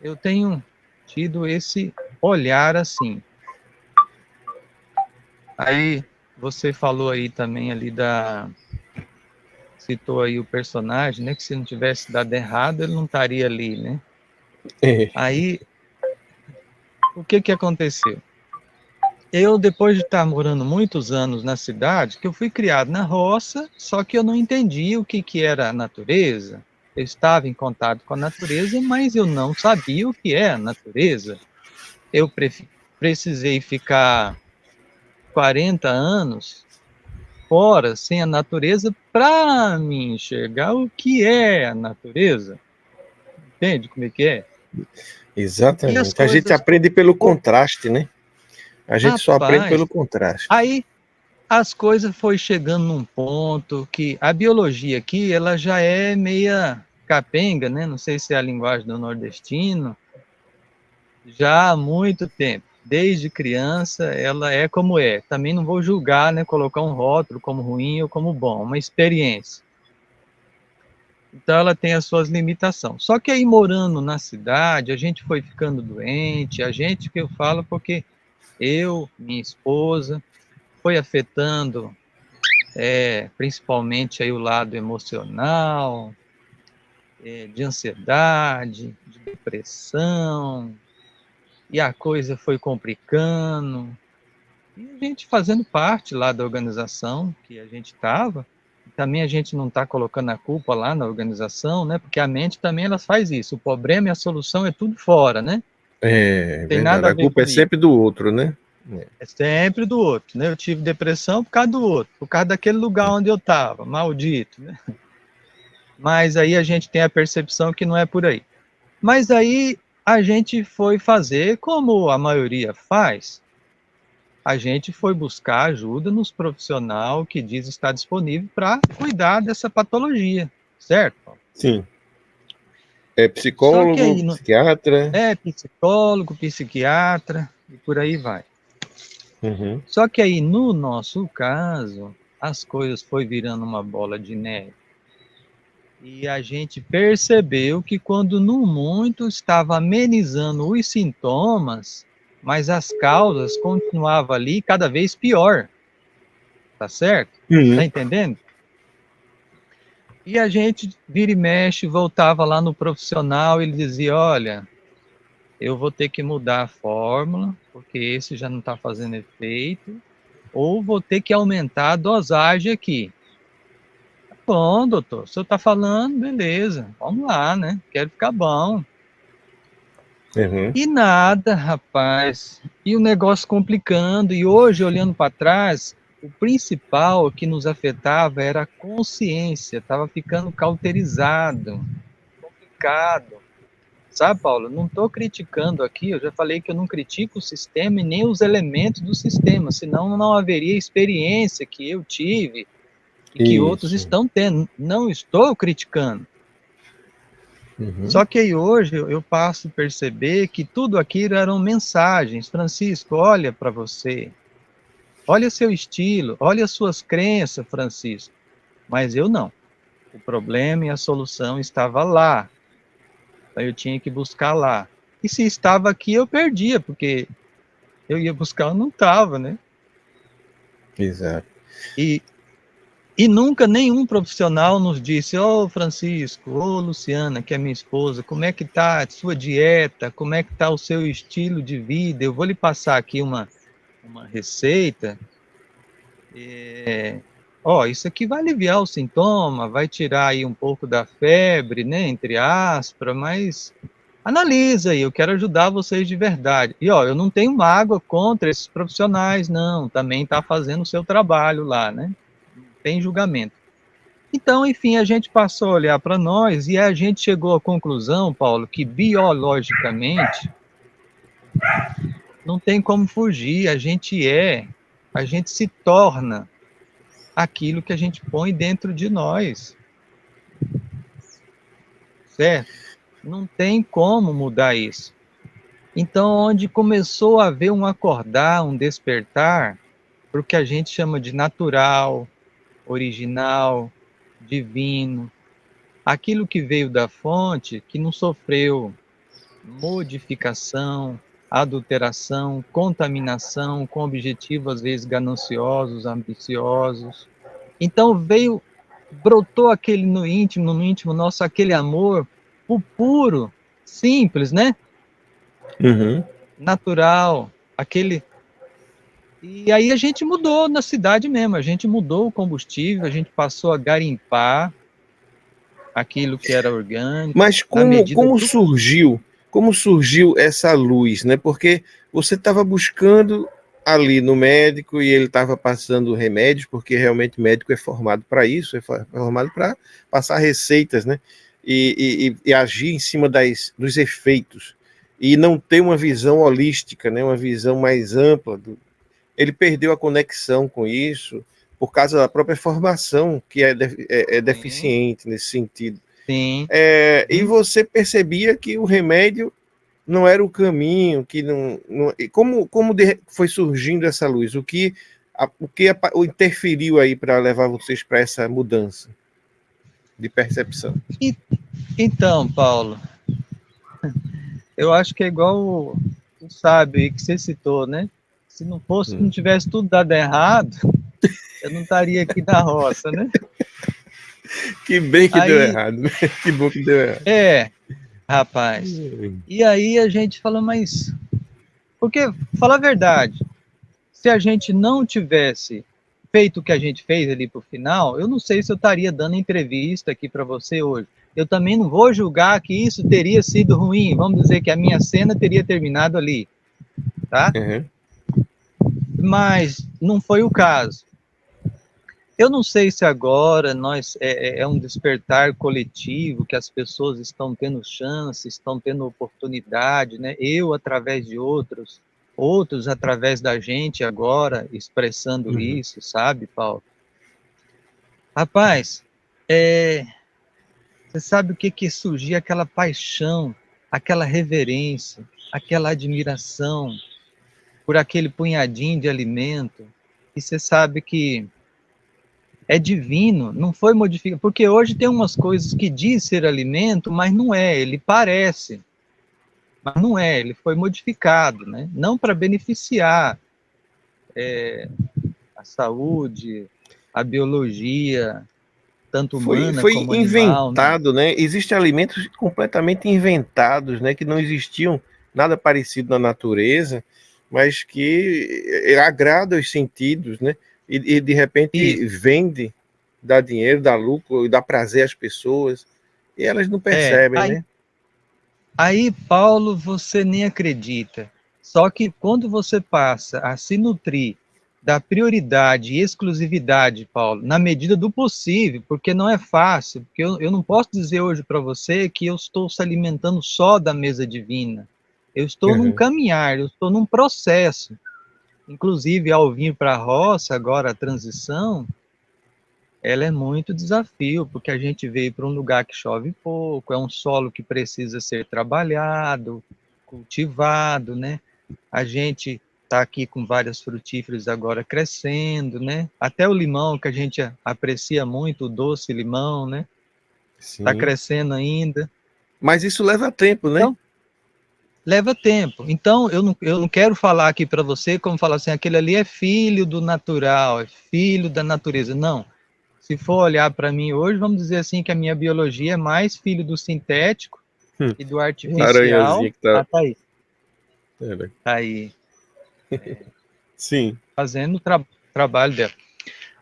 eu tenho tido esse olhar assim. Aí você falou aí também ali citou aí o personagem, né, que se não tivesse dado errado, ele não estaria ali, né? é. Aí, o que que aconteceu? Eu, depois de estar morando muitos anos na cidade, que eu fui criado na roça, só que eu não entendia o que que era a natureza. Eu estava em contato com a natureza, mas eu não sabia o que é a natureza. Eu precisei ficar 40 anos fora, sem a natureza, para me enxergar o que é a natureza. Entende como é que é? E as Exatamente. A gente coisas. aprende pelo Pô, contraste, né? A gente só aprende rapaz, pelo contraste. aí as coisas foi chegando num ponto que a biologia aqui, ela já é meia capenga, né? Não sei se é a linguagem do nordestino, já há muito tempo. Desde criança, ela é como é. Também não vou julgar, né? Colocar um rótulo como ruim ou como bom, uma experiência. Então ela tem as suas limitações. Só que aí morando na cidade, a gente foi ficando doente, a gente que eu falo porque eu, minha esposa, foi afetando principalmente aí o lado emocional, de ansiedade, de depressão, e a coisa foi complicando, e a gente fazendo parte lá da organização que a gente estava, também a gente não está colocando a culpa lá na organização, né? Porque a mente também ela faz isso. O problema e a solução é tudo fora, né? É Tem nada verdade. a A ver culpa é comigo. sempre do outro, né? É sempre do outro, né? Eu tive depressão por causa do outro, por causa daquele lugar onde eu estava, maldito, né? Mas aí a gente tem a percepção que não é por aí. Mas aí a gente foi fazer como a maioria faz. A gente foi buscar ajuda nos profissionais que diz estar disponível para cuidar dessa patologia, certo? Sim. É Só que psicólogo, aí psiquiatra. é psicólogo, psiquiatra e por aí vai. Uhum. Só que aí no nosso caso, as coisas foi virando uma bola de neve. E a gente percebeu que quando no muito estava amenizando os sintomas, mas as causas continuavam ali cada vez pior, tá certo? Tá Uhum. entendendo? E a gente vira e mexe, voltava lá no profissional, ele dizia, olha, eu vou ter que mudar a fórmula, porque esse já não está fazendo efeito, ou vou ter que aumentar a dosagem aqui. Bom, doutor, o senhor está falando, beleza, vamos lá, né? Quero ficar bom. Uhum. E nada, rapaz. E o negócio complicando. E hoje, olhando para trás, o principal que nos afetava era a consciência. Estava ficando cauterizado, complicado. Sabe, Paulo? Não estou criticando aqui. Eu já falei que eu não critico o sistema e nem os elementos do sistema, senão não haveria experiência que eu tive e que outros Isso. estão tendo. Não estou criticando. Uhum. Só que aí hoje eu passo a perceber que tudo aquilo eram mensagens. Francisco, olha para você, olha seu estilo, olha as suas crenças, Francisco. Mas eu não. O problema e a solução estava lá. Então eu tinha que buscar lá. E se estava aqui, eu perdia, porque eu ia buscar, eu não estava, né? Exato. E, e nunca nenhum profissional nos disse, ô Francisco, ô Luciana, que é minha esposa, como é que tá a sua dieta, como é que tá o seu estilo de vida? Eu vou lhe passar aqui uma receita. Isso aqui vai aliviar o sintoma, vai tirar aí um pouco da febre, né, entre aspas, mas analisa aí, eu quero ajudar vocês de verdade. E eu não tenho mágoa contra esses profissionais, não, também está fazendo o seu trabalho lá, né? Não tem julgamento. Então, enfim, a gente passou a olhar para nós e a gente chegou à conclusão, Paulo, que biologicamente não tem como fugir, a gente se torna aquilo que a gente põe dentro de nós, certo? Não tem como mudar isso. Então, onde começou a haver um acordar, um despertar, para o que a gente chama de natural, original, divino, aquilo que veio da fonte, que não sofreu modificação, adulteração, contaminação, com objetivos às vezes gananciosos, ambiciosos. Então brotou aquele no íntimo nosso, aquele amor, o puro, simples, né? Uhum. Natural, aquele. E aí a gente mudou na cidade mesmo, a gente mudou o combustível, a gente passou a garimpar aquilo que era orgânico, Mas na como, medida como do. surgiu, como surgiu essa luz, né? Porque você estava buscando ali no médico e ele estava passando remédios, porque realmente médico é formado para isso, é formado para passar receitas, né? E agir em cima dos efeitos e não ter uma visão holística, né? Uma visão mais ampla. Ele perdeu a conexão com isso por causa da própria formação que é Sim, deficiente nesse sentido. sim. E Uhum. você percebia que o remédio não era o caminho, que não e foi surgindo essa luz? O interferiu aí para levar vocês para essa mudança de percepção? E, então, Paulo, eu acho que é igual o sábio aí que você citou, né? Se não fosse, não Hum. tivesse tudo dado errado, eu não estaria aqui na roça, né? Que bem que deu Aí, errado, né? Que bom que deu errado. rapaz. E aí a gente falou, mas. Porque, fala a verdade, se a gente não tivesse feito o que a gente fez ali pro final, eu não sei se eu estaria dando entrevista aqui para você hoje. Eu também não vou julgar que isso teria sido ruim. Vamos dizer que a minha cena teria terminado ali, tá? Uhum. mas não foi o caso. Eu não sei se agora é um despertar coletivo, que as pessoas estão tendo chance, estão tendo oportunidade, né? Eu através de outros, outros através da gente agora expressando isso, sabe, Paulo? Rapaz, você sabe o que surgia? Aquela paixão, aquela reverência, aquela admiração por aquele punhadinho de alimento, e você sabe que é divino, não foi modificado, porque hoje tem umas coisas que diz ser alimento, mas não é, ele parece, mas não é, ele foi modificado, né? Não para beneficiar a saúde, a biologia, tanto humana Foi como animal, né? inventado, né? Existem alimentos completamente inventados, né? Que não existiam nada parecido na natureza, mas que agrada os sentidos, né? E de repente Isso, vende, dá dinheiro, dá lucro, dá prazer às pessoas, e elas não percebem, aí, né? aí, Paulo, você nem acredita, só que quando você passa a se nutrir da prioridade e exclusividade, Paulo, na medida do possível, porque não é fácil, porque eu não posso dizer hoje para você que eu estou se alimentando só da mesa divina. Eu estou num Uhum. caminhar, eu estou num processo. Inclusive, ao vir para a roça, agora a transição, ela é muito desafio, porque a gente veio para um lugar que chove pouco, é um solo que precisa ser trabalhado, cultivado, né? A gente está aqui com várias frutíferas agora crescendo, né? Até o limão, que a gente aprecia muito, o doce limão, né? Está Sim. crescendo ainda. Mas isso leva tempo, né? Então, leva tempo. Então, eu não quero falar aqui para você como falar assim, aquele ali é filho do natural, é filho da natureza. Não. Se for olhar para mim hoje, vamos dizer assim que a minha biologia é mais filho do sintético e do Uma artificial. aranhazinha que tá. Ah, tá aí. Era. Tá aí. Sim. Fazendo o trabalho dela.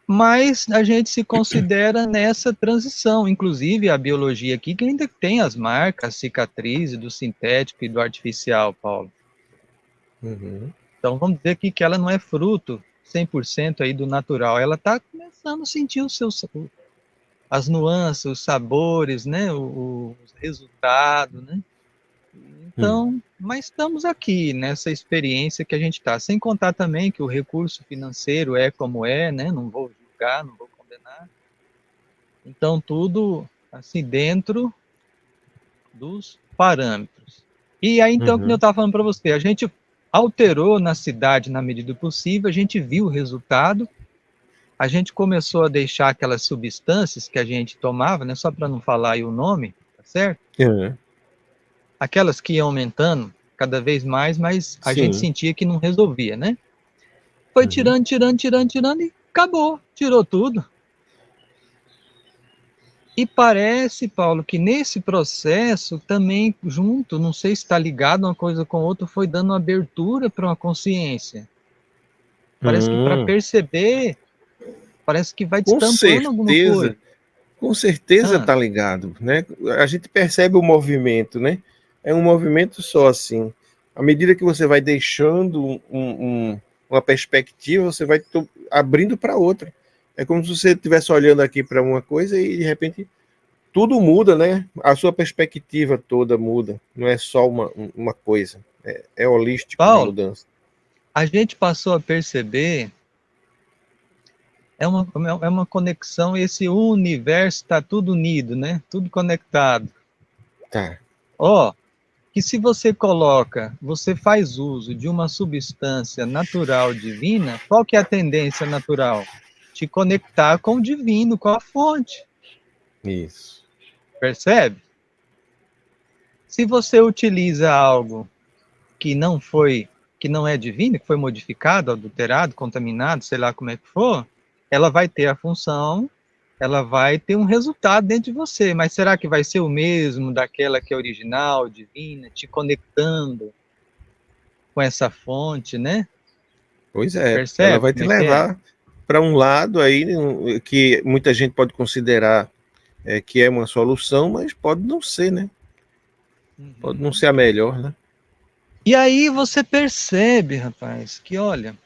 Mas a gente se considera nessa transição, inclusive a biologia aqui, que ainda tem as marcas, as cicatrizes do sintético e do artificial, Paulo. Uhum. Então vamos dizer aqui que ela não é fruto 100% aí do natural, ela está começando a sentir as nuances, os sabores, né, os resultados, né? Hum. Então, mas estamos aqui nessa experiência que a gente está, sem contar também que o recurso financeiro é como é, né? Não vou julgar, não vou condenar. Então, tudo assim dentro dos parâmetros. E aí, então, como eu Uhum. estava falando para você, a gente alterou na cidade na medida do possível, a gente viu o resultado, a gente começou a deixar aquelas substâncias que a gente tomava, né? Só para não falar aí o nome, tá certo? Uhum. Aquelas que iam aumentando cada vez mais, mas a gente Sim. sentia que não resolvia, né? Foi Uhum. tirando, tirando, tirando, tirando e acabou, tirou tudo. E parece, Paulo, que nesse processo também, junto, não sei se está ligado uma coisa com outra, foi dando uma abertura para uma consciência. Parece que para Hum. perceber, parece que vai Com destampando alguma certeza. coisa. Com certeza Ah, tá ligado, né? A gente percebe o movimento, né? É um movimento só assim. À medida que você vai deixando uma perspectiva, você vai abrindo para outra. É como se você estivesse olhando aqui para uma coisa e de repente tudo muda, né? A sua perspectiva toda muda. Não é só uma coisa. É holístico a Paulo, mudança. a gente passou a perceber, é uma conexão, esse universo está tudo unido, né? Tudo conectado. Tá. Ó, que se você coloca, você faz uso de uma substância natural divina, qual que é a tendência natural? Te conectar com o divino, com a fonte, Isso. percebe? Se você utiliza algo que não foi, que não é divino, que foi modificado, adulterado, contaminado, sei lá como é que for, ela vai ter a função, ela vai ter um resultado dentro de você, mas será que vai ser o mesmo daquela que é original, divina, te conectando com essa fonte, né? Pois é. Ela Percebe vai como te é que é? levar para um lado aí que muita gente pode considerar que é uma solução, mas pode não ser, né? Pode não Uhum. ser a melhor, né? E aí você percebe, rapaz, que olha,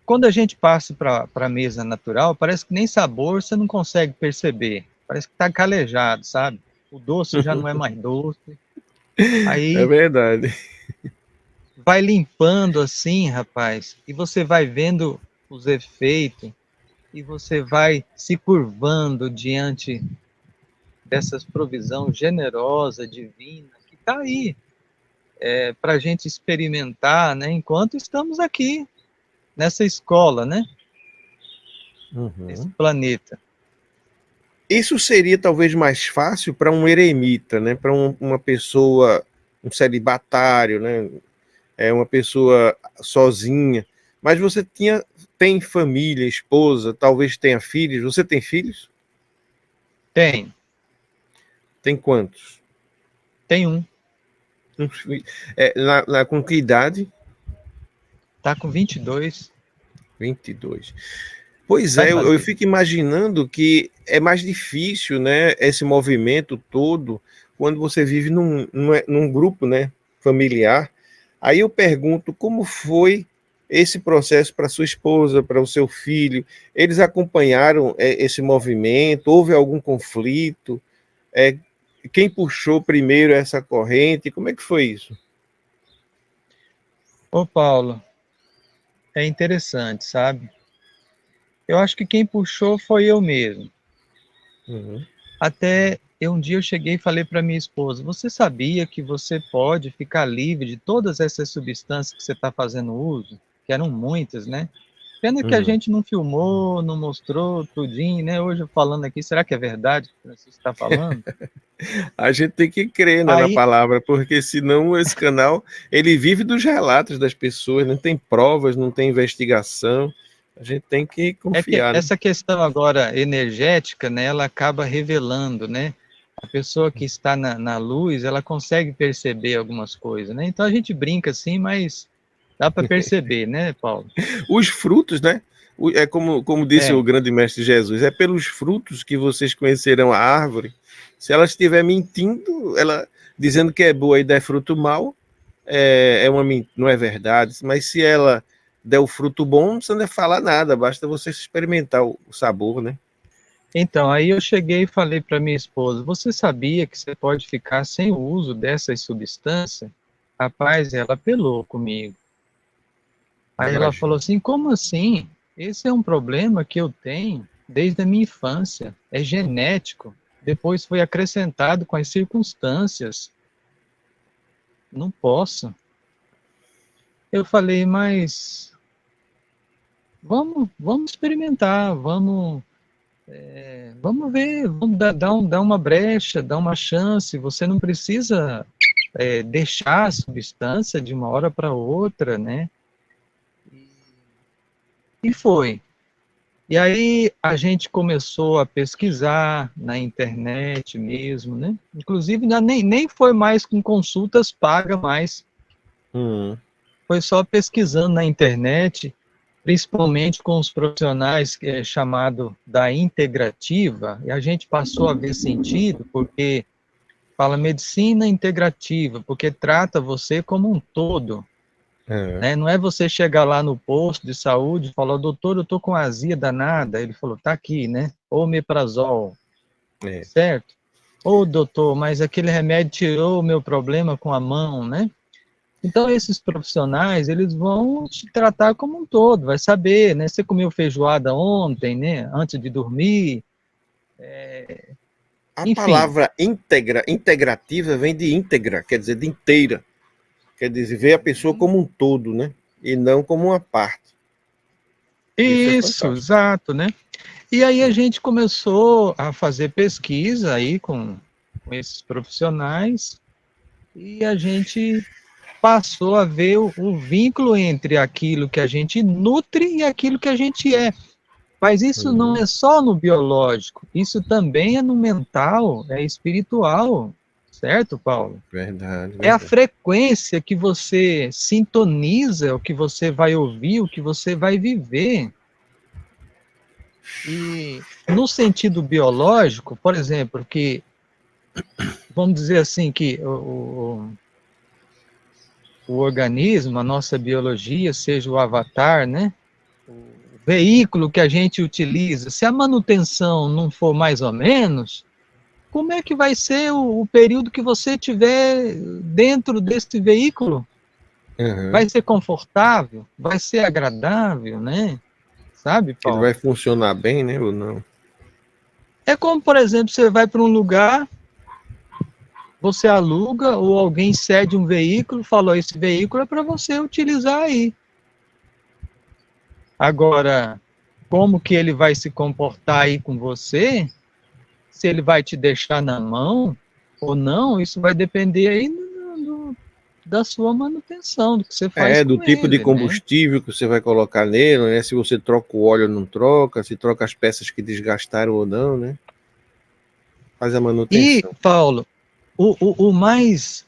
Quando a gente passa para a mesa natural, parece que nem sabor você não consegue perceber. Parece que está calejado, sabe? O doce já não é mais doce. É Aí verdade. vai limpando assim, rapaz, e você vai vendo os efeitos, e você vai se curvando diante dessas provisão generosa, divina, que está aí para a gente experimentar, né? Enquanto estamos aqui nessa escola, né? Nesse Uhum. planeta. Isso seria talvez mais fácil para um eremita, né? Para uma pessoa, um celibatário, né? É uma pessoa sozinha. Mas você tem família, esposa, talvez tenha filhos. Você tem filhos? Tem, Tem quantos? tem um, Com que idade? tá com 22, 22. Pois vai é, eu fazer. fico imaginando que é mais difícil, né, esse movimento todo, quando você vive num grupo, né, familiar. Aí eu pergunto como foi esse processo para sua esposa, para o seu filho? Eles acompanharam esse movimento? Houve algum conflito? É, quem puxou primeiro essa corrente? Como é que foi isso? Ô, Paulo, é interessante, sabe? Eu acho que quem puxou foi eu mesmo. Uhum. Até um dia eu cheguei e falei para minha esposa: Você sabia que você pode ficar livre de todas essas substâncias que você está fazendo uso? Que eram muitas, né? Pena que a Uhum. gente não filmou, não mostrou tudinho, né? Hoje eu falando aqui, será que é verdade o que o Francisco está falando? A gente tem que crer, né, na Aí, palavra, porque senão esse canal ele vive dos relatos das pessoas, não tem provas, não tem investigação. A gente tem que é que confiar, né? essa questão agora energética, né, ela acaba revelando, né? A pessoa que está na luz, ela consegue perceber algumas coisas, né? Então a gente brinca assim, mas dá para perceber, né, Paulo? Os frutos, né? É como disse o É, grande mestre Jesus, é pelos frutos que vocês conhecerão a árvore. Se ela estiver mentindo, ela dizendo que é boa e der fruto mau, não é verdade. Mas se ela der o fruto bom, não precisa falar nada, basta você experimentar o sabor, né? então, aí eu cheguei e falei para minha esposa: Você sabia que você pode ficar sem o uso dessas substâncias? Rapaz, ela apelou comigo. Aí ela falou Imagina. assim: Como assim? Esse é um problema que eu tenho desde a minha infância. É genético. Depois foi acrescentado com as circunstâncias. Não posso. Eu falei: Mas vamos experimentar, vamos ver, vamos dar uma brecha, dar uma chance. Você não precisa deixar a substância de uma hora para outra, né? E foi. E aí a gente começou a pesquisar na internet mesmo, né? Inclusive nem foi mais com consultas pagas mais, Hum, foi só pesquisando na internet, principalmente com os profissionais que é chamado da integrativa, e a gente passou a ver sentido, porque fala medicina integrativa, porque trata você como um todo, é, né? Não é você chegar lá no posto de saúde e falar: doutor, eu tô com azia danada. Ele falou: tá aqui, né? Omeprazol, é. certo? Ô, doutor, mas aquele remédio tirou o meu problema com a mão, né? Então, esses profissionais, eles vão te tratar como um todo, vai saber, né? Você comeu feijoada ontem, né? Antes de dormir, A enfim. palavra integrativa vem de íntegra, quer dizer, de inteira. Quer dizer, ver a pessoa como um todo, né? E não como uma parte. Isso é Isso, fantástico. exato, né? E aí a gente começou a fazer pesquisa aí com esses profissionais e a gente passou a ver o vínculo entre aquilo que a gente nutre e aquilo que a gente é. Mas isso não Uhum. é só no biológico, isso também é no mental, é espiritual, certo, Paulo? Verdade, É a verdade. frequência que você sintoniza, o que você vai ouvir, o que você vai viver. E no sentido biológico, por exemplo, que vamos dizer assim que o organismo, a nossa biologia, seja o avatar, né? O veículo que a gente utiliza, se a manutenção não for mais ou menos, como é que vai ser o período que você tiver dentro desse veículo? Aham. Vai ser confortável? Vai ser agradável, né? Sabe, Ele Paulo? vai funcionar bem, né, ou não? É como, por exemplo, você vai para um lugar, você aluga ou alguém cede um veículo, falou, esse veículo é para você utilizar aí. Agora, como que ele vai se comportar aí com você, se ele vai te deixar na mão ou não, isso vai depender aí da sua manutenção, do que você faz É, do com tipo de ele, né? combustível que você vai colocar nele, né? Se você troca o óleo ou não troca, se troca as peças que desgastaram ou não, né? Faz a E, manutenção. Paulo, o mais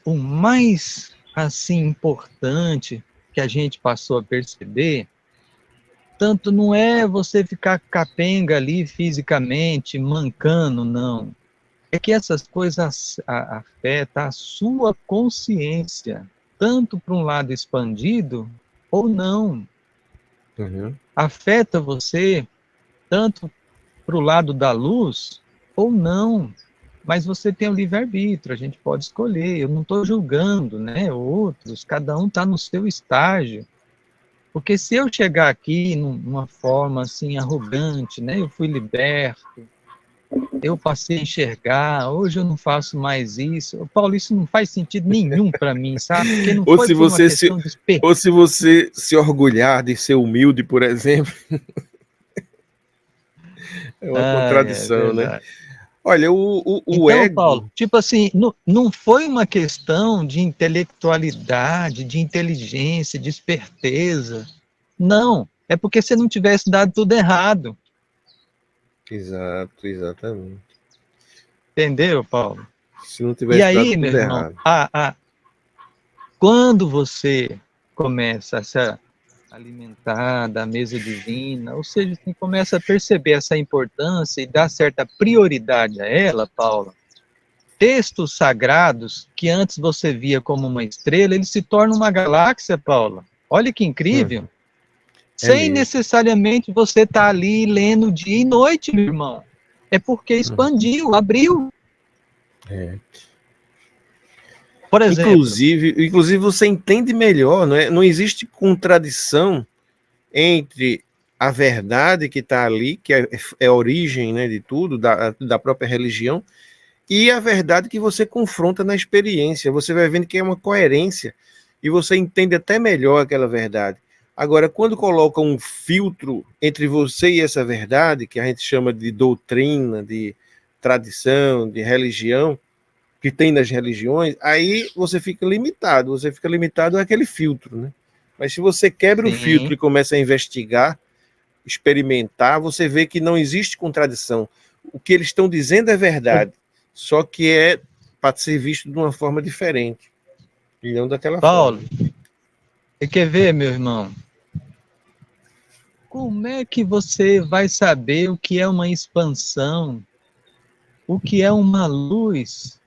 assim importante que a gente passou a perceber, tanto não é você ficar capenga ali fisicamente, mancando, não. É que essas coisas afetam a sua consciência, tanto para um lado expandido ou não. Uhum. Afeta você tanto para o lado da luz ou não. Mas você tem o livre-arbítrio, a gente pode escolher. Eu não estou julgando, né, outros, cada um está no seu estágio. Porque se eu chegar aqui numa forma assim arrogante, né, eu fui liberto, eu passei a enxergar, hoje eu não faço mais isso. Paulo, isso não faz sentido nenhum para mim, sabe? Porque não Ou foi se por uma você se, questão de esperteza. ou se você se orgulhar de ser humilde, por exemplo, é uma Ah, é contradição, né? verdade. Olha, o Então, Paulo, ego, tipo assim, não foi uma questão de intelectualidade, de inteligência, de esperteza. Não, é porque você não tivesse dado tudo errado. exato, exatamente. Entendeu, Paulo? Se não E tivesse dado aí, meu tudo irmão, errado. quando você começa a se alimentar da mesa divina, ou seja, você começa a perceber essa importância e dar certa prioridade a ela, Paula, textos sagrados que antes você via como uma estrela, eles se tornam uma galáxia, Paula. Olha que incrível. Uhum. É Sem mesmo. necessariamente você estar ali lendo dia e noite, meu irmão. É porque Uhum. expandiu, abriu. É. Por exemplo, Inclusive você entende melhor, não é? Não existe contradição entre a verdade que está ali, que é a origem, né, de tudo, da própria religião, e a verdade que você confronta na experiência. Você vai vendo que é uma coerência e você entende até melhor aquela verdade. Agora, quando coloca um filtro entre você e essa verdade, que a gente chama de doutrina, de tradição, de religião, que tem nas religiões, aí você fica limitado àquele filtro, né? Mas se você quebra o filtro sim, e começa a investigar, experimentar, você vê que não existe contradição. O que eles estão dizendo é verdade, só que é para ser visto de uma forma diferente, e não daquela Paulo, forma. você quer ver, meu irmão? Como é que você vai saber o que é uma expansão, o que é uma luz,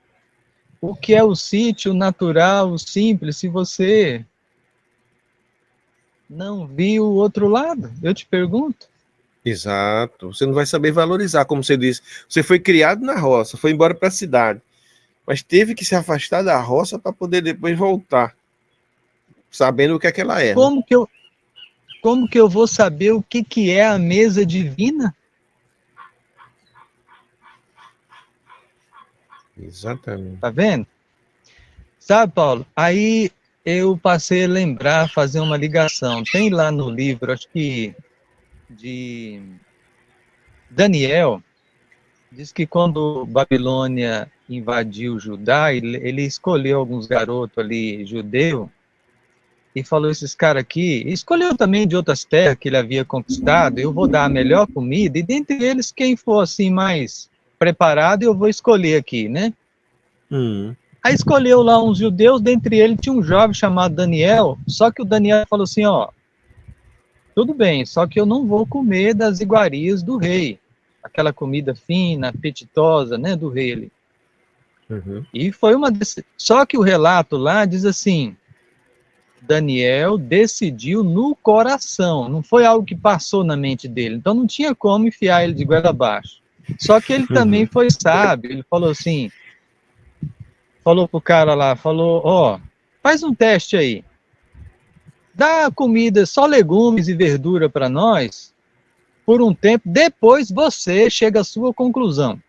o que é o sítio natural, o simples, se você não viu o outro lado? Eu te pergunto. Exato. Você não vai saber valorizar, como você disse. Você foi criado na roça, foi embora para a cidade, mas teve que se afastar da roça para poder depois voltar, sabendo o que ela é, né? Como que eu, como que eu vou saber o que é a mesa divina? Exatamente. Tá vendo? Sabe, Paulo? Aí eu passei a lembrar, fazer uma ligação. Tem lá no livro, acho que de Daniel, diz que quando Babilônia invadiu Judá, ele escolheu alguns garotos ali judeus e falou: esses caras aqui, e escolheu também de outras terras que ele havia conquistado, eu vou dar a melhor comida, e dentre eles, quem for assim mais preparado, eu vou escolher aqui, né? Hum. Aí escolheu lá uns judeus, dentre eles tinha um jovem chamado Daniel, só que o Daniel falou assim, ó, tudo bem, só que eu não vou comer das iguarias do rei, aquela comida fina, apetitosa, né, do rei ali. Uhum. E foi uma só que o relato lá diz assim, Daniel decidiu no coração, não foi algo que passou na mente dele, então não tinha como enfiar ele de goela abaixo. Só que ele também Uhum. foi sábio, ele falou assim, falou pro cara lá, falou, ó, faz um teste aí, dá comida, só legumes e verdura para nós, por um tempo, depois você chega à sua conclusão.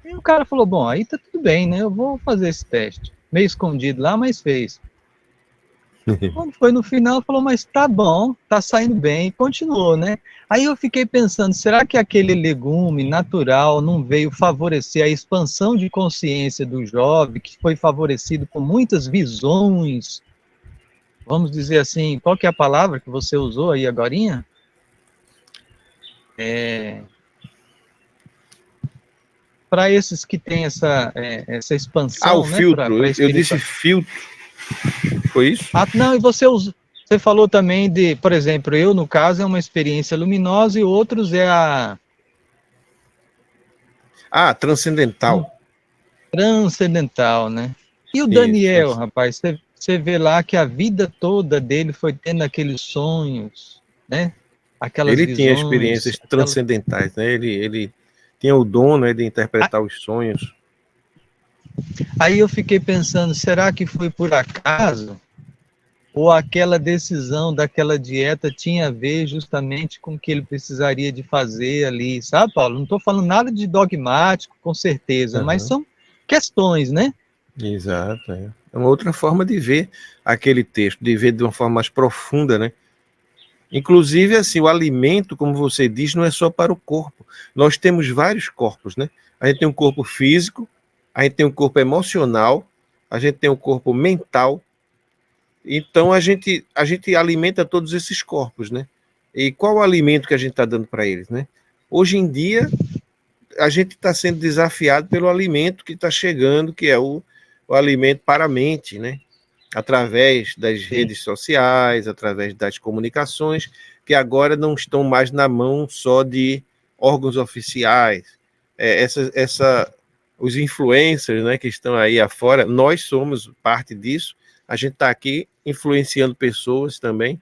E o cara falou, bom, aí tá tudo bem, né, eu vou fazer esse teste. Meio escondido lá, mas fez. Quando foi no final, falou, mas tá bom, tá saindo bem, e continuou, né? Aí eu fiquei pensando, será que aquele legume natural não veio favorecer a expansão de consciência do jovem, que foi favorecido com muitas visões, vamos dizer assim, qual que é a palavra que você usou aí agorinha? Para esses que têm essa Ah, o expansão, né, para filtro. a Eu disse espiritualidade. filtro. Foi isso? Ah, não, e você falou também de, por exemplo, eu, no caso, é uma experiência luminosa e outros é a Ah, transcendental. transcendental, né? E o Isso. Daniel, rapaz, você vê lá que a vida toda dele foi tendo aqueles sonhos, né? Aquelas Ele tinha visões, experiências transcendentais, né? Ele tinha o dom, né, de interpretar os sonhos. Aí eu fiquei pensando, será que foi por acaso? Ou aquela decisão daquela dieta tinha a ver justamente com o que ele precisaria de fazer ali, sabe, Paulo? Não estou falando nada de dogmático, com certeza, mas Uhum. são questões, né? Exato. É uma outra forma de ver aquele texto, de ver de uma forma mais profunda, né? Inclusive, assim, o alimento, como você diz, não é só para o corpo. Nós temos vários corpos, né? A gente tem um corpo físico, a gente tem um corpo emocional, a gente tem um corpo mental. Então, a gente alimenta todos esses corpos, né? E qual o alimento que a gente está dando para eles, né? Hoje em dia, a gente está sendo desafiado pelo alimento que está chegando, que é o alimento para a mente, né? Através das Sim. redes sociais, através das comunicações, que agora não estão mais na mão só de órgãos oficiais. Os influencers, né, que estão aí afora, nós somos parte disso, a gente está aqui influenciando pessoas também.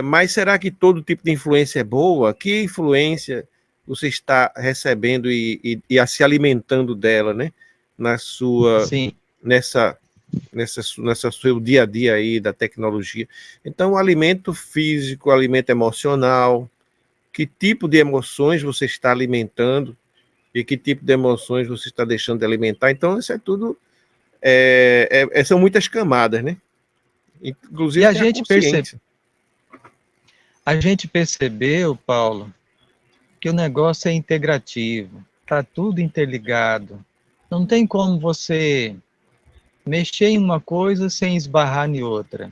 Mas será que todo tipo de influência é boa? Que influência você está recebendo e se alimentando dela, né? Na sua, Sim. nessa seu dia a dia aí da tecnologia. Então, o alimento físico, o alimento emocional, que tipo de emoções você está alimentando e que tipo de emoções você está deixando de alimentar. Então, isso é tudo, são muitas camadas, né? E Inclusive tem a consciência. a gente percebeu, Paulo, que o negócio é integrativo, tá tudo interligado. Não tem como você mexer em uma coisa sem esbarrar em outra.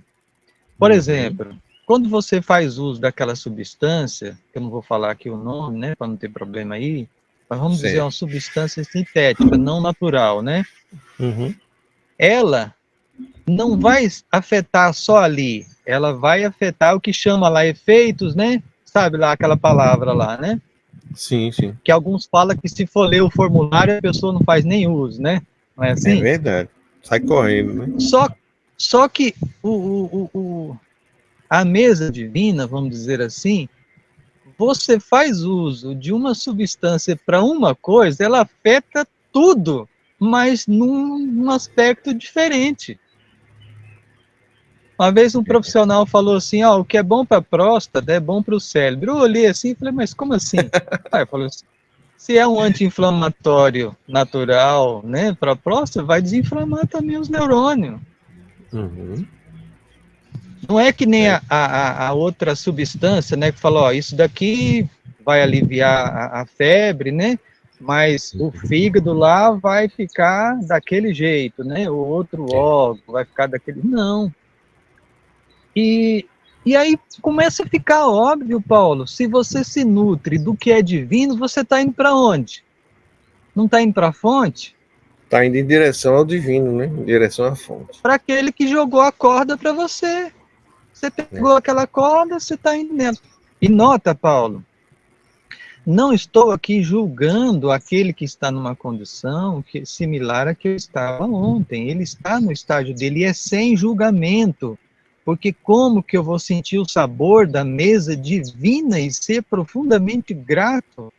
Por Uhum. exemplo, quando você faz uso daquela substância, que eu não vou falar aqui o nome, né, para não ter problema aí, mas vamos dizer uma Certo. substância sintética, não natural, né? Uhum. Ela não vai afetar só ali, ela vai afetar o que chama lá efeitos, né? Sabe lá aquela palavra lá, né? Sim, sim. Que alguns falam que se for ler o formulário a pessoa não faz nem uso, né? Não é É assim? verdade. Sai correndo, né? Só, só que a mesa divina, vamos dizer assim, você faz uso de uma substância para uma coisa, ela afeta tudo, mas num aspecto diferente. Uma vez um profissional falou assim, ó, o que é bom para a próstata é bom para o cérebro. Eu olhei assim e falei, mas como assim? Aí falou assim, se é um anti-inflamatório natural, né, para a próstata, vai desinflamar também os neurônios. Uhum. Não é que nem É. a outra substância, né, que falou, ó, isso daqui vai aliviar a febre, né, mas o fígado lá vai ficar daquele jeito, né, o outro É. órgão vai ficar daquele... Não. E, e aí começa a ficar óbvio, Paulo, se você se nutre do que é divino, você está indo para onde? Não está indo para a fonte? Tá indo em direção ao divino, né? Em direção à fonte. Para aquele que jogou a corda para você. Você Né? pegou aquela corda, você está indo dentro. E nota, Paulo, não estou aqui julgando aquele que está numa condição similar à que eu estava ontem. Ele está no estágio dele e é sem julgamento. Porque como que eu vou sentir o sabor da mesa divina e ser profundamente grato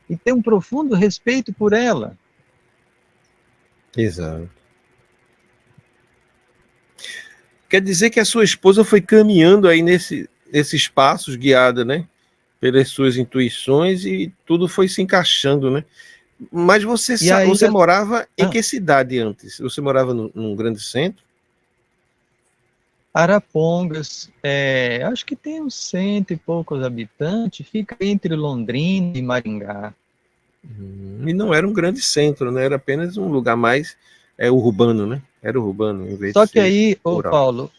e ter um profundo respeito por ela? Exato. Quer dizer que a sua esposa foi caminhando aí nesses passos, guiada, né? Pelas suas intuições e tudo foi se encaixando, né? Mas E aí, você morava em ah, que cidade antes? Você morava num grande centro? Arapongas, acho que tem uns 100 e poucos habitantes, fica entre Londrina e Maringá. E não era um grande centro, né? Era apenas um lugar mais urbano, né? Era urbano, em vez de Só que ser aí, ô rural. Paulo,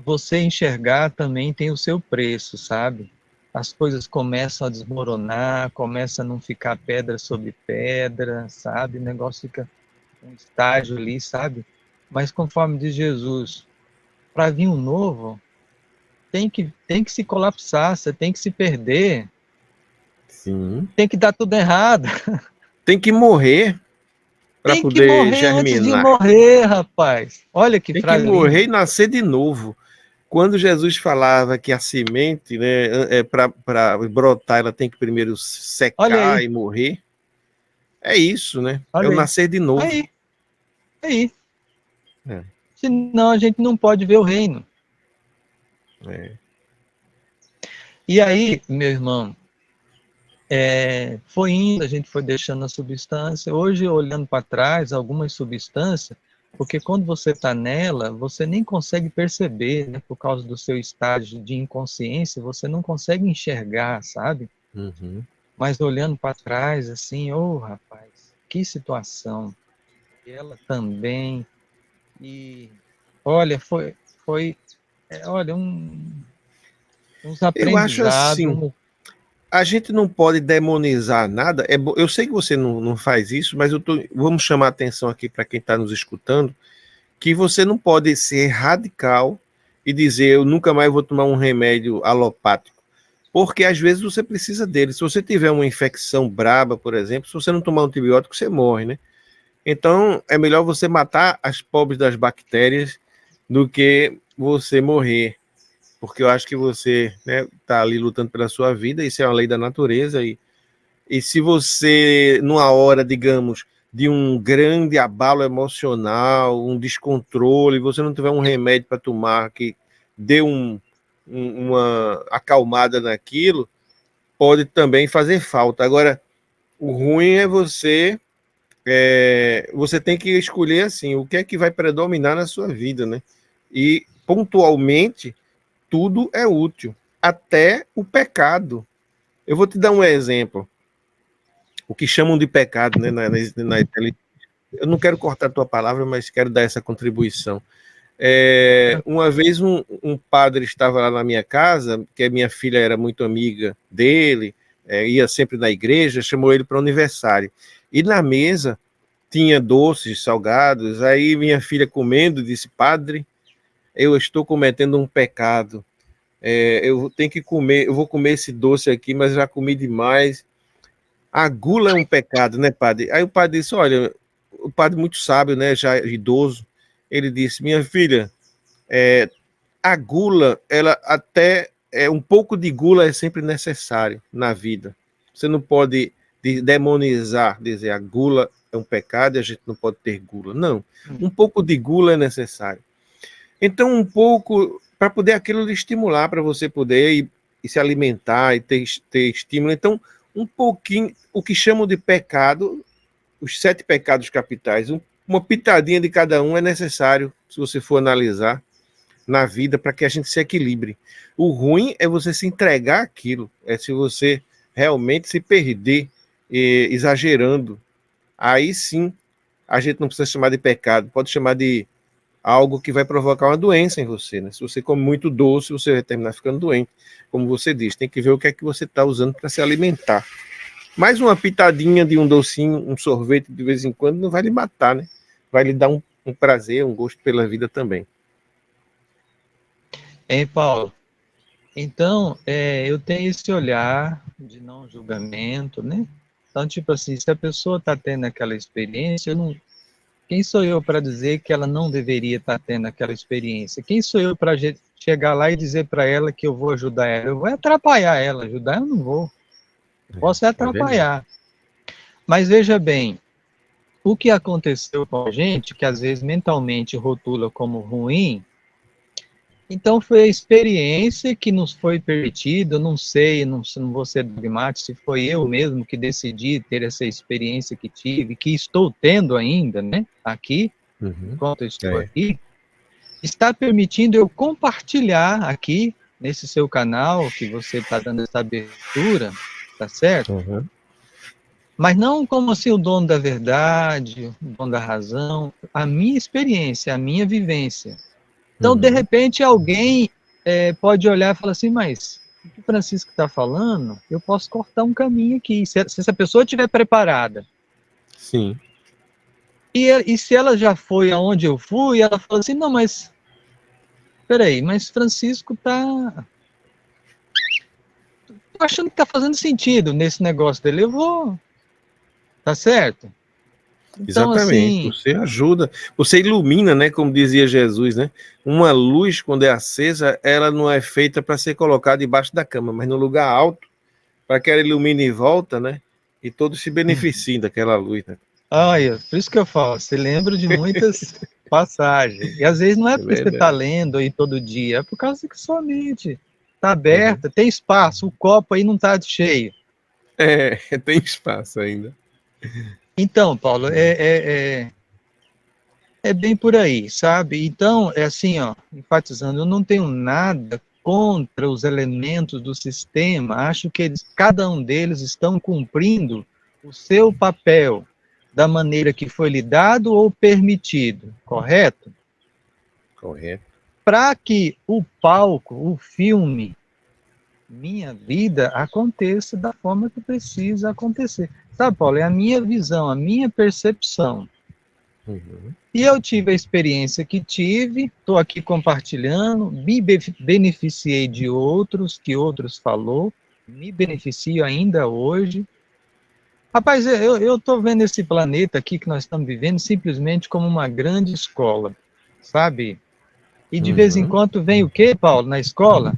você enxergar também tem o seu preço, sabe? As coisas começam a desmoronar, começa a não ficar pedra sobre pedra, sabe? O negócio fica um estágio ali, sabe? Mas conforme diz Jesus, para vir um novo, tem que se colapsar, você tem que se perder, Sim. tem que dar tudo errado, Tem que morrer para tem que poder morrer antes de germinar. morrer, rapaz. Olha que Tem que frase morrer e linda. nascer de novo. Quando Jesus falava que a semente, né, para brotar, ela tem que primeiro Olha secar aí, e morrer, é isso, né? É o olha aí. nascer de novo. Aí, aí. É, Senão a gente não pode ver o reino. é. E aí, meu irmão, foi indo, a gente foi deixando a substância. Hoje, olhando para trás, algumas substâncias, porque quando você está nela, você nem consegue perceber, né? Por causa do seu estágio de inconsciência, você não consegue enxergar, sabe? Uhum. Mas olhando para trás, assim, oh, rapaz, que situação. E ela também. E olha, olha, uns Eu acho aprendizados, assim, a gente não pode demonizar nada. Eu sei que você não faz isso, mas vamos chamar a atenção aqui para quem está nos escutando, que você não pode ser radical e dizer eu nunca mais vou tomar um remédio alopático, porque às vezes você precisa dele. Se você tiver uma infecção braba, por exemplo, se você não tomar um antibiótico, você morre, né? Então é melhor você matar as pobres das bactérias do que você morrer, porque eu acho que você está ali lutando pela sua vida, isso é uma lei da natureza, e se você, numa hora, digamos, de um grande abalo emocional, um descontrole, você não tiver um remédio para tomar que dê uma acalmada naquilo, pode também fazer falta. Agora, o ruim é você tem que escolher assim, o que é que vai predominar na sua vida, né? E pontualmente tudo é útil, até o pecado. Eu vou te dar um exemplo. O que chamam de pecado, né? Eu não quero cortar a tua palavra, mas quero dar essa contribuição. Uma vez um padre estava lá na minha casa, que a minha filha era muito amiga dele, ia sempre na igreja, chamou ele para o aniversário. E na mesa tinha doces, salgados, aí minha filha comendo disse, padre, eu estou cometendo um pecado. Eu tenho que comer, eu vou comer esse doce aqui, mas já comi demais. A gula é um pecado, né, padre? Aí o padre disse, olha, o padre muito sábio, né, já idoso, ele disse, minha filha, a gula, ela até, um pouco de gula é sempre necessário na vida. Você não pode demonizar, dizer a gula é um pecado e a gente não pode ter gula. Não, um pouco de gula é necessário. Então, um pouco, para poder aquilo lhe estimular, para você poder ir se alimentar e ter estímulo. Então, um pouquinho, o que chamam de pecado, os 7 pecados capitais, uma pitadinha de cada um é necessário, se você for analisar, na vida, para que a gente se equilibre. O ruim é você se entregar àquilo, é se você realmente se perder, exagerando. Aí sim, a gente não precisa chamar de pecado, pode chamar de algo que vai provocar uma doença em você, né? Se você come muito doce, você vai terminar ficando doente. Como você diz, tem que ver o que é que você está usando para se alimentar. Mais uma pitadinha de um docinho, um sorvete de vez em quando, não vai lhe matar, né? Vai lhe dar um prazer, um gosto pela vida também. Paulo? Então, eu tenho esse olhar, de não julgamento, né? Então, tipo assim, se a pessoa está tendo aquela experiência, quem sou eu para dizer que ela não deveria estar tendo aquela experiência? Quem sou eu para chegar lá e dizer para ela que eu vou ajudar ela? Eu vou atrapalhar ela, ajudar eu não vou. Eu posso É verdade. atrapalhar. Mas veja bem, o que aconteceu com a gente, que às vezes mentalmente rotula como ruim, então foi a experiência que nos foi permitida, eu não sei, não vou ser dogmático, se foi eu mesmo que decidi ter essa experiência que tive, que estou tendo ainda, né, aqui, Uhum. enquanto eu estou É. aqui, está permitindo eu compartilhar aqui, nesse seu canal, que você está dando essa abertura, tá certo? Uhum. Mas não como assim o dono da verdade, o dono da razão, a minha experiência, a minha vivência. Então, de Uhum. repente, alguém pode olhar e falar assim, mas o que o Francisco está falando, eu posso cortar um caminho aqui, se essa pessoa estiver preparada. Sim. E se ela já foi aonde eu fui, ela fala assim, não, mas, peraí, mas Francisco está achando que está fazendo sentido nesse negócio dele, eu vou, tá certo? Então, Exatamente. assim, Você ajuda, você ilumina, né? Como dizia Jesus, né? Uma luz, quando é acesa, ela não é feita para ser colocada debaixo da cama, mas no lugar alto, para que ela ilumine em volta, né? E todos se beneficiem daquela luz, né? olha, por isso que eu falo, você lembra de muitas passagens. E às vezes não é É porque você está verdade. lendo aí todo dia, é por causa que sua mente está Uhum. aberta, tem espaço, o copo aí não está cheio. É, tem espaço ainda. Então, Paulo, é bem por aí, sabe? Então, é assim, ó, enfatizando, eu não tenho nada contra os elementos do sistema, acho que cada um deles estão cumprindo o seu papel da maneira que foi lhe dado ou permitido, correto? Correto. Para que o palco, o filme, minha vida aconteça da forma que precisa acontecer. Sabe, Paulo, é a minha visão, a minha percepção. Uhum. E eu tive a experiência que tive, estou aqui compartilhando, me beneficiei de outros, que outros falou, me beneficio ainda hoje. Rapaz, eu estou vendo esse planeta aqui que nós estamos vivendo simplesmente como uma grande escola, sabe? E de vez em Uhum. quando vem o quê, Paulo, na escola?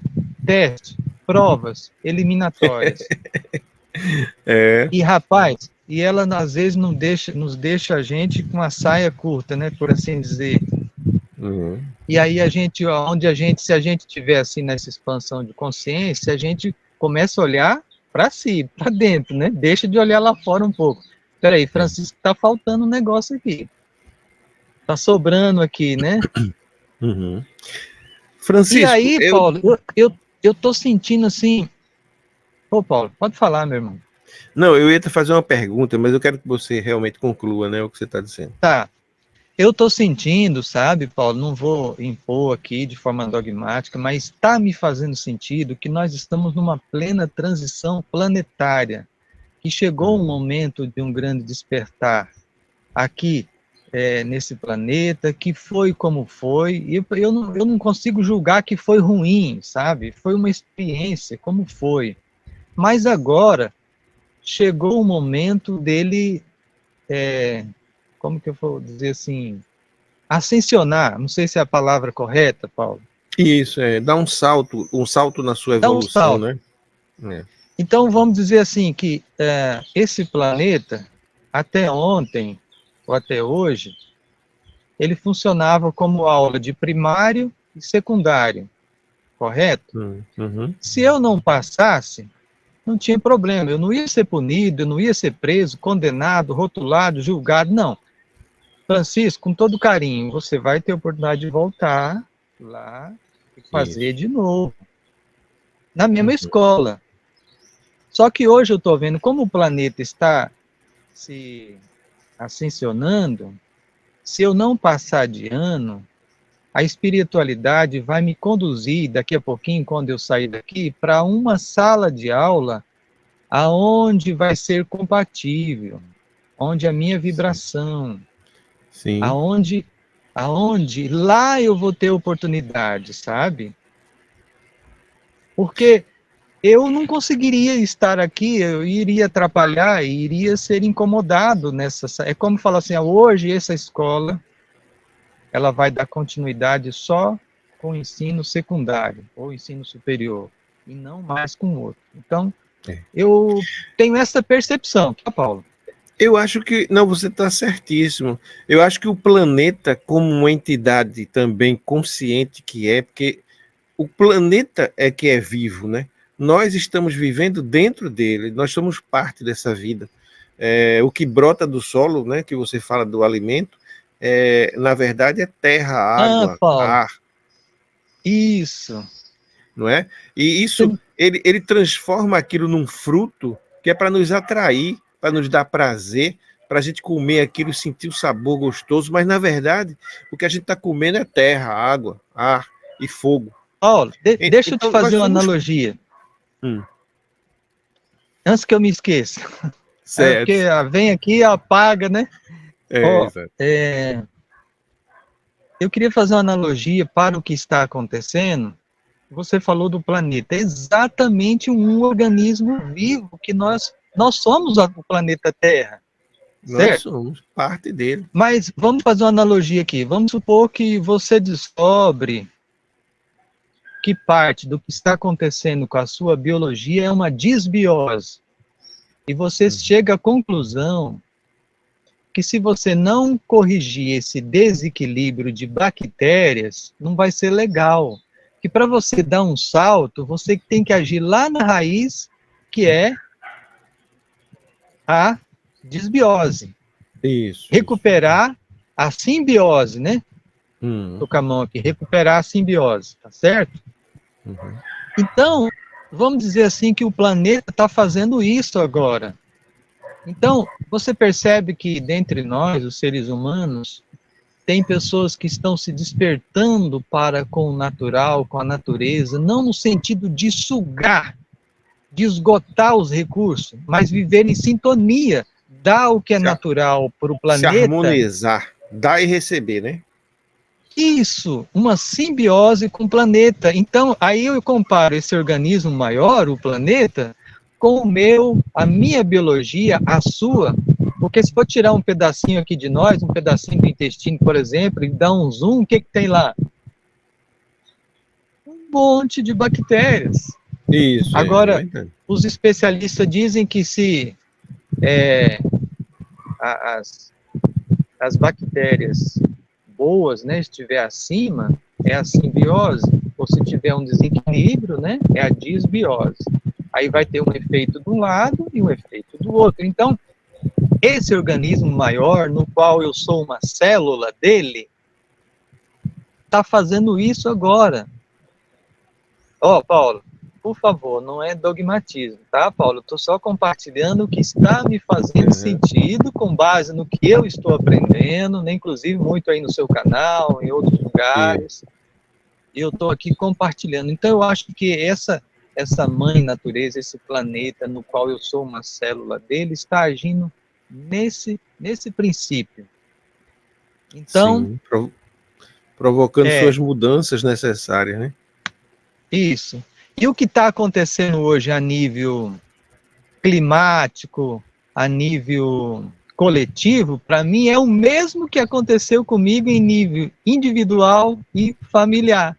Teste, provas, eliminatórias. É. E, rapaz, e ela às vezes nos deixa a gente com uma saia curta, né, por assim dizer. Uhum. E aí a gente, onde a gente, se a gente tiver assim nessa expansão de consciência, a gente começa a olhar para si, para dentro, né? Deixa de olhar lá fora um pouco. Peraí, É. Francisco, está faltando um negócio aqui. Está sobrando aqui, né? Uhum. E Francisco, aí, eu Paulo, eu tô sentindo assim. Ô, Paulo, pode falar, meu irmão. não, eu ia te fazer uma pergunta, mas eu quero que você realmente conclua, né, o que você está dizendo. Tá. Eu tô sentindo, sabe, Paulo, não vou impor aqui de forma dogmática, mas está me fazendo sentido que nós estamos numa plena transição planetária, que chegou um momento de um grande despertar aqui nesse planeta, que foi como foi, e eu não consigo julgar que foi ruim, sabe? Foi uma experiência, como foi. Mas agora chegou o momento dele, como que eu vou dizer assim, ascensionar, não sei se é a palavra correta, Paulo. Isso, dar um salto na sua Dá um evolução, salto. né? É. Então vamos dizer assim que esse planeta, até ontem ou até hoje, ele funcionava como aula de primário e secundário, correto? Uhum. Se eu não passasse, não tinha problema, eu não ia ser punido, eu não ia ser preso, condenado, rotulado, julgado, não. Francisco, com todo carinho, você vai ter a oportunidade de voltar lá e fazer Isso. de novo, na mesma Uhum. escola. Só que hoje eu estou vendo como o planeta está se ascensionando, se eu não passar de ano, a espiritualidade vai me conduzir daqui a pouquinho, quando eu sair daqui, para uma sala de aula aonde vai ser compatível, onde a minha Sim. vibração, Sim. aonde lá eu vou ter oportunidade, sabe? Porque eu não conseguiria estar aqui, eu iria atrapalhar, iria ser incomodado nessa. É como falar assim, hoje essa escola ela vai dar continuidade só com o ensino secundário ou ensino superior e não mais com o outro. Então, eu tenho essa percepção, tá, Paulo? Eu acho que, não, você está certíssimo. Eu acho que o planeta, como uma entidade também consciente que é, porque o planeta é que é vivo, né? Nós estamos vivendo dentro dele, nós somos parte dessa vida. O que brota do solo, né, que você fala do alimento, na verdade é terra, água, Paulo, ar, isso. não é? E isso, ele transforma aquilo num fruto que é para nos atrair, para nos dar prazer, para a gente comer aquilo, sentir o sabor gostoso, mas na verdade o que a gente está comendo é terra, água, ar e fogo. Paulo, deixa eu te Então nós fazer uma somos. analogia. Hum, Antes que eu me esqueça. Porque certo. vem aqui e apaga, né? Ó, Exato. eu queria fazer uma analogia para o que está acontecendo. Você falou do planeta. É exatamente um organismo vivo que nós somos o planeta Terra, Nós certo? somos parte dele. Mas vamos fazer uma analogia aqui. Vamos supor que você descobre que parte do que está acontecendo com a sua biologia é uma disbiose. E você chega à conclusão que se você não corrigir esse desequilíbrio de bactérias, não vai ser legal. Que para você dar um salto, você tem que agir lá na raiz, que é a disbiose. Isso. Recuperar a simbiose, né? Estou Uhum. com a mão aqui, recuperar a simbiose, tá certo? Uhum. Então, vamos dizer assim que o planeta está fazendo isso agora. Então, você percebe que dentre nós, os seres humanos, tem pessoas que estão se despertando para com o natural, com a natureza, não no sentido de sugar, de esgotar os recursos, mas viver em sintonia, dar o que é Se, natural para o se planeta. harmonizar, dar e receber, né? Isso, uma simbiose com o planeta. Então, aí eu comparo esse organismo maior, o planeta, com a minha biologia, a sua, porque se for tirar um pedacinho aqui de nós, um pedacinho do intestino, por exemplo, e dar um zoom, o que tem lá? Um monte de bactérias. Isso, é Agora, verdade. os especialistas dizem que se é, as, as bactérias boas, né, estiver acima, é a simbiose, ou se tiver um desequilíbrio, né, é a disbiose. Aí vai ter um efeito de um lado e um efeito do outro. Então, esse organismo maior, no qual eu sou uma célula dele, está fazendo isso agora. Paulo, por favor, não é dogmatismo, tá, Paulo? Estou só compartilhando o que está me fazendo sentido com base no que eu estou aprendendo, né, inclusive muito aí no seu canal, em outros lugares. E eu estou aqui compartilhando. Então, eu acho que essa mãe natureza, esse planeta no qual eu sou uma célula dele, está agindo nesse princípio. Então, Sim, provocando é suas mudanças necessárias, né? isso. E o que está acontecendo hoje a nível climático, a nível coletivo, para mim é o mesmo que aconteceu comigo em nível individual e familiar.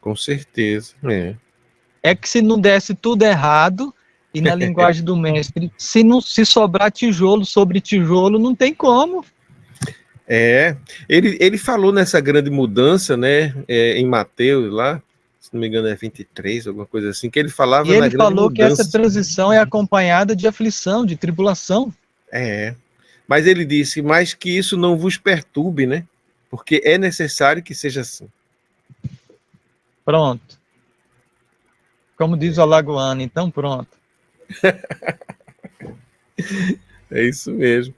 Com certeza. É que se não desse tudo errado, e na linguagem do mestre, se sobrar tijolo sobre tijolo, não tem como. Ele falou nessa grande mudança, né, em Mateus lá, se não me engano é 23, alguma coisa assim, que ele E falava na ele grande falou que essa mudança. transição é acompanhada de aflição, de tribulação. É, mas ele disse, mas que isso não vos perturbe, né? Porque é necessário que seja assim. Pronto. Como diz o Alagoano, então pronto. É isso mesmo.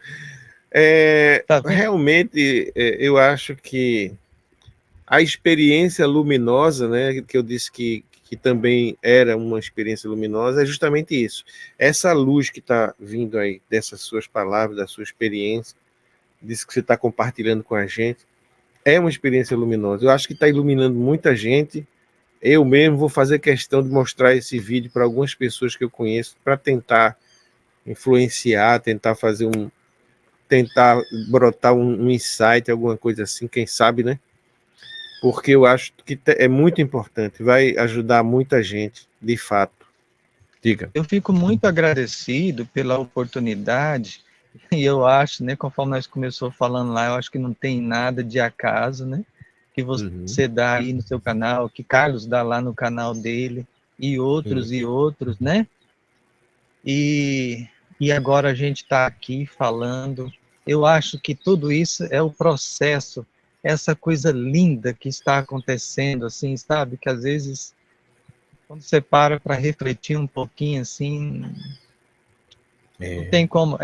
Tá vendo? Realmente, eu acho que a experiência luminosa, né, que eu disse que também era uma experiência luminosa, é justamente isso. Essa luz que está vindo aí dessas suas palavras, da sua experiência, disso que você está compartilhando com a gente, é uma experiência luminosa. Eu acho que está iluminando muita gente Eu mesmo vou fazer questão de mostrar esse vídeo para algumas pessoas que eu conheço, para tentar influenciar, tentar brotar um insight, alguma coisa assim, quem sabe, né? Porque eu acho que é muito importante, vai ajudar muita gente, de fato. Diga. Eu fico muito agradecido pela oportunidade, e eu acho, né, conforme nós começou falando lá, eu acho que não tem nada de acaso, né? Que você dá aí no seu canal, que Carlos dá lá no canal dele, e outros, né? E agora a gente está aqui falando. Eu acho que tudo isso é o processo, essa coisa linda que está acontecendo, assim, sabe? Que às vezes, quando você para refletir um pouquinho, assim, não tem como.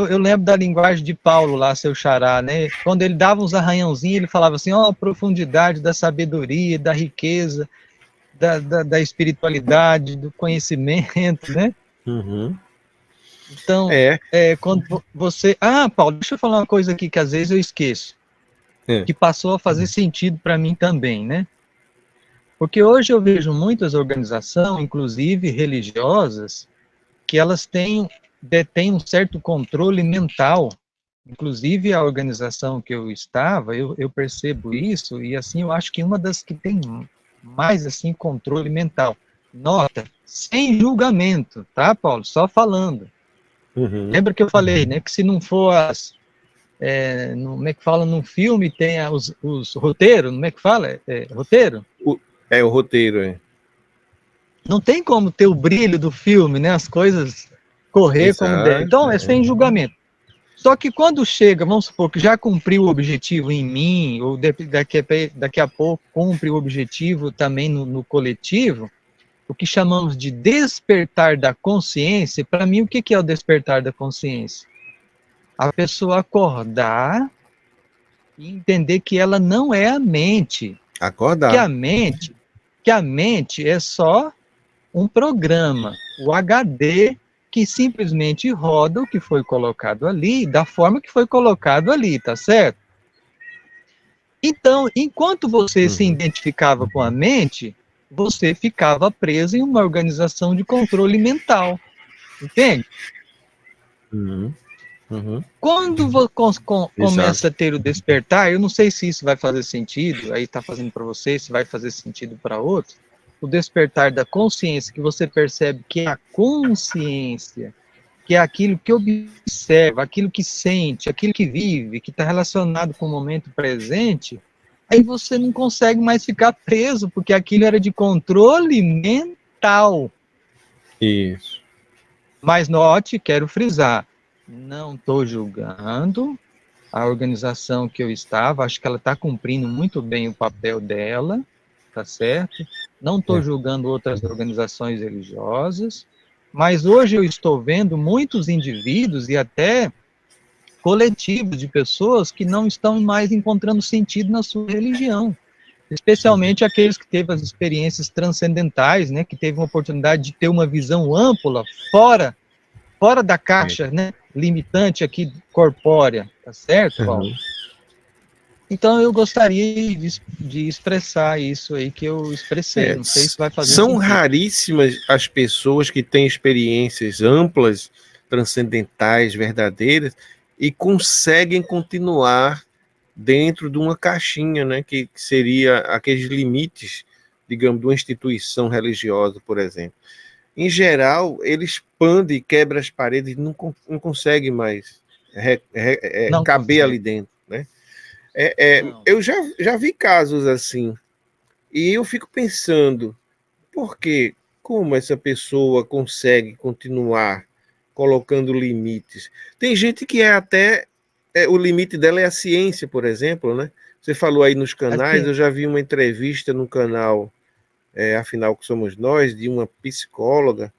Eu lembro da linguagem de Paulo lá, seu xará, né? Quando ele dava uns arranhãozinhos, ele falava assim: ó, a profundidade da sabedoria, da riqueza, da espiritualidade, do conhecimento, né? Uhum. Então, quando você. Ah, Paulo, deixa eu falar uma coisa aqui que às vezes eu esqueço, que passou a fazer sentido para mim também, né? Porque hoje eu vejo muitas organizações, inclusive religiosas, que elas detêm um certo controle mental. Inclusive a organização que eu estava, eu percebo isso, e assim, eu acho que uma das que tem mais, assim, controle mental. Nota, sem julgamento, tá, Paulo? Só falando. Uhum. Lembra que eu falei, né, que se não for como é que fala, num filme tem os roteiros, como é que fala? Roteiro? O roteiro. Não tem como ter o brilho do filme, né, as coisas correr como deve. Exato. Então, é sem julgamento. Só que quando chega, vamos supor que já cumpriu o objetivo em mim, ou daqui a pouco cumpre o objetivo também no coletivo, o que chamamos de despertar da consciência. Para mim, o que é o despertar da consciência? A pessoa acordar e entender que ela não é a mente, que Acordar. a mente é só um programa, o HD que simplesmente roda o que foi colocado ali, da forma que foi colocado ali, tá certo? Então, enquanto você se identificava com a mente, você ficava preso em uma organização de controle mental, entende? Uhum. Quando começa a ter o despertar, eu não sei se isso vai fazer sentido, aí está fazendo para você, se vai fazer sentido para outros, o despertar da consciência, que você percebe que é a consciência, que é aquilo que observa, aquilo que sente, aquilo que vive, que está relacionado com o momento presente, aí você não consegue mais ficar preso, porque aquilo era de controle mental. Isso. Mas note, quero frisar, não estou julgando a organização que eu estava, acho que ela está cumprindo muito bem o papel dela, tá certo? Não estou julgando outras organizações religiosas, mas hoje eu estou vendo muitos indivíduos e até coletivos de pessoas que não estão mais encontrando sentido na sua religião, especialmente aqueles que teve as experiências transcendentais, né, que teve uma oportunidade de ter uma visão ampla, fora da caixa, né, limitante aqui corpórea, tá certo, Paulo? Então eu gostaria de expressar isso aí que eu expressei, não sei se vai fazer São sentido. raríssimas as pessoas que têm experiências amplas, transcendentais, verdadeiras, e conseguem continuar dentro de uma caixinha, né, que seria aqueles limites, digamos, de uma instituição religiosa, por exemplo. Em geral, ele expande e quebra as paredes e não consegue mais caber ali dentro, né? Eu já vi casos assim, e eu fico pensando, por quê? Como essa pessoa consegue continuar colocando limites? Tem gente que o limite dela é a ciência, por exemplo, né? Você falou aí nos canais, Assim, eu já vi uma entrevista no canal, Afinal que Somos Nós, de uma psicóloga,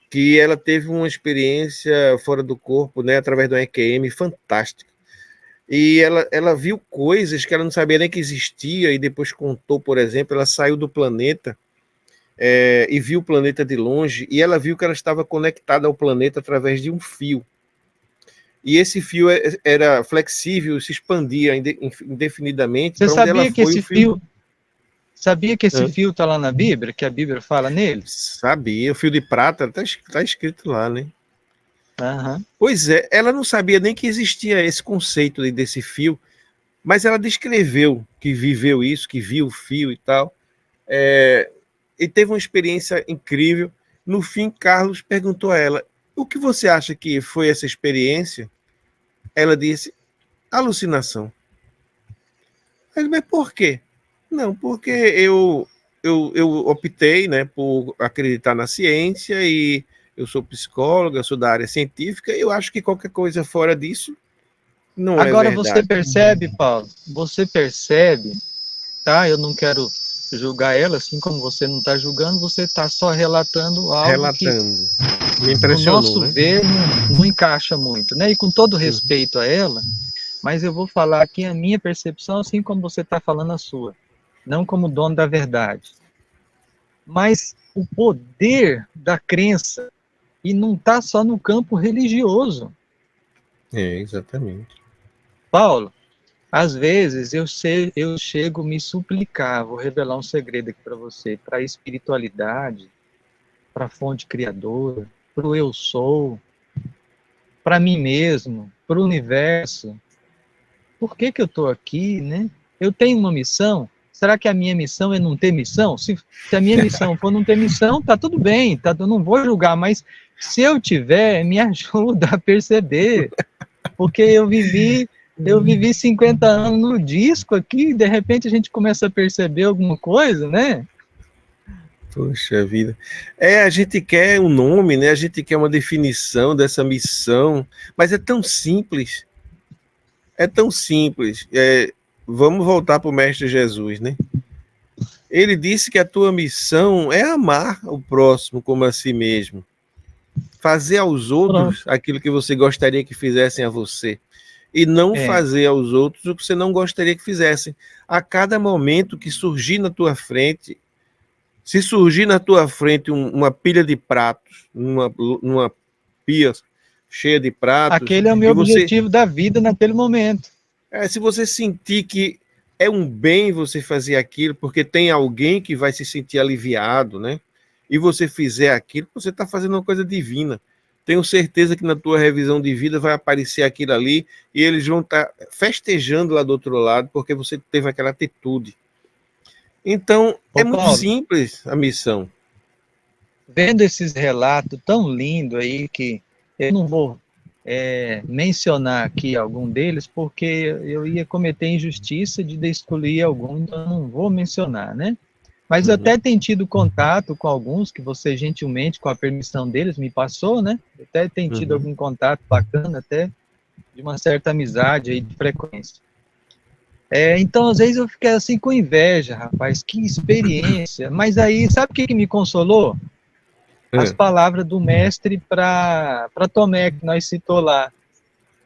que ela teve uma experiência fora do corpo, né, através do EQM, fantástica. E ela viu coisas que ela não sabia nem que existia, e depois contou, por exemplo, ela saiu do planeta e viu o planeta de longe, e ela viu que ela estava conectada ao planeta através de um fio. E esse fio era flexível, se expandia indefinidamente. você Para onde ela sabia que foi, o esse fio, Sabia que esse Hã? fio está lá na Bíblia, que a Bíblia fala nele? Sabia, o fio de prata tá escrito lá, né? Aham. Pois é, ela não sabia nem que existia esse conceito desse fio, mas ela descreveu que viveu isso, que viu o fio e tal, e teve uma experiência incrível. No fim, Carlos perguntou a ela: o que você acha que foi essa experiência? Ela disse: alucinação. Ele, mas por quê? Não, porque eu optei, né, por acreditar na ciência e eu sou psicóloga, sou da área científica e eu acho que qualquer coisa fora disso não é Agora você verdade. percebe, Paulo, você percebe, tá? Eu não quero julgar ela, assim como você não está julgando, você está só relatando algo que, Relatando. Me no impressionou, nosso né? ver, não encaixa muito, né? E com todo respeito a ela, mas eu vou falar aqui a minha percepção, assim como você está falando a sua, não como dono da verdade. Mas o poder da crença, e não está só no campo religioso. Exatamente. Paulo, às vezes eu chego a me suplicar, vou revelar um segredo aqui para você, para a espiritualidade, para a fonte criadora, para o eu sou, para mim mesmo, para o universo. Por que eu estou aqui, né? Eu tenho uma missão. Será que a minha missão é não ter missão? Se a minha missão for não ter missão, tá tudo bem, tá, eu não vou julgar, mas se eu tiver, me ajuda a perceber, porque eu vivi 50 anos no disco aqui, e de repente a gente começa a perceber alguma coisa, né? Poxa vida. A gente quer um nome, né? A gente quer uma definição dessa missão, mas é tão simples. É tão simples. Vamos voltar para o Mestre Jesus, né? Ele disse que a tua missão é amar o próximo como a si mesmo. Fazer aos Pronto. outros aquilo que você gostaria que fizessem a você. E não fazer aos outros o que você não gostaria que fizessem. A cada momento que surgir na tua frente, se surgir na tua frente uma pilha de pratos, numa pia cheia de pratos, Aquele é o meu e você, objetivo da vida naquele momento. se você sentir que é um bem você fazer aquilo, porque tem alguém que vai se sentir aliviado, né? E você fizer aquilo, você está fazendo uma coisa divina. Tenho certeza que na tua revisão de vida vai aparecer aquilo ali e eles vão estar festejando lá do outro lado porque você teve aquela atitude. Então, é Ô, muito Paulo, simples a missão. vendo esses relatos tão lindos aí, que eu não vou mencionar aqui algum deles, porque eu ia cometer injustiça de excluir algum, então eu não vou mencionar, né? Mas eu até tenho tido contato com alguns, que você gentilmente, com a permissão deles, me passou, né? Eu até tenho tido algum contato bacana, até de uma certa amizade aí, de frequência. Então, às vezes eu fiquei assim com inveja, rapaz, que experiência. Mas aí, sabe o que me consolou? As palavras do mestre para Tomé, que nós citou lá.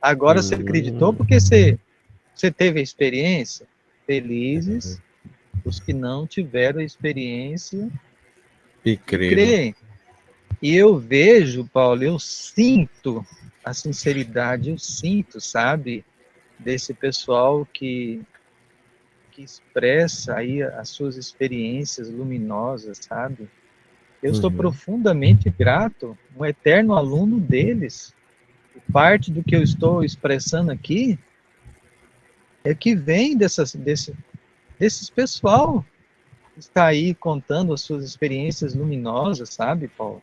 Agora você acreditou porque você teve a experiência? Felizes os que não tiveram a experiência E e creram. creem. E eu vejo, Paulo, eu sinto a sinceridade, eu sinto, sabe, desse pessoal que expressa aí as suas experiências luminosas, sabe? Eu sou profundamente grato, um eterno aluno deles. Parte do que eu estou expressando aqui é que vem desses pessoal que está aí contando as suas experiências luminosas, sabe, Paulo?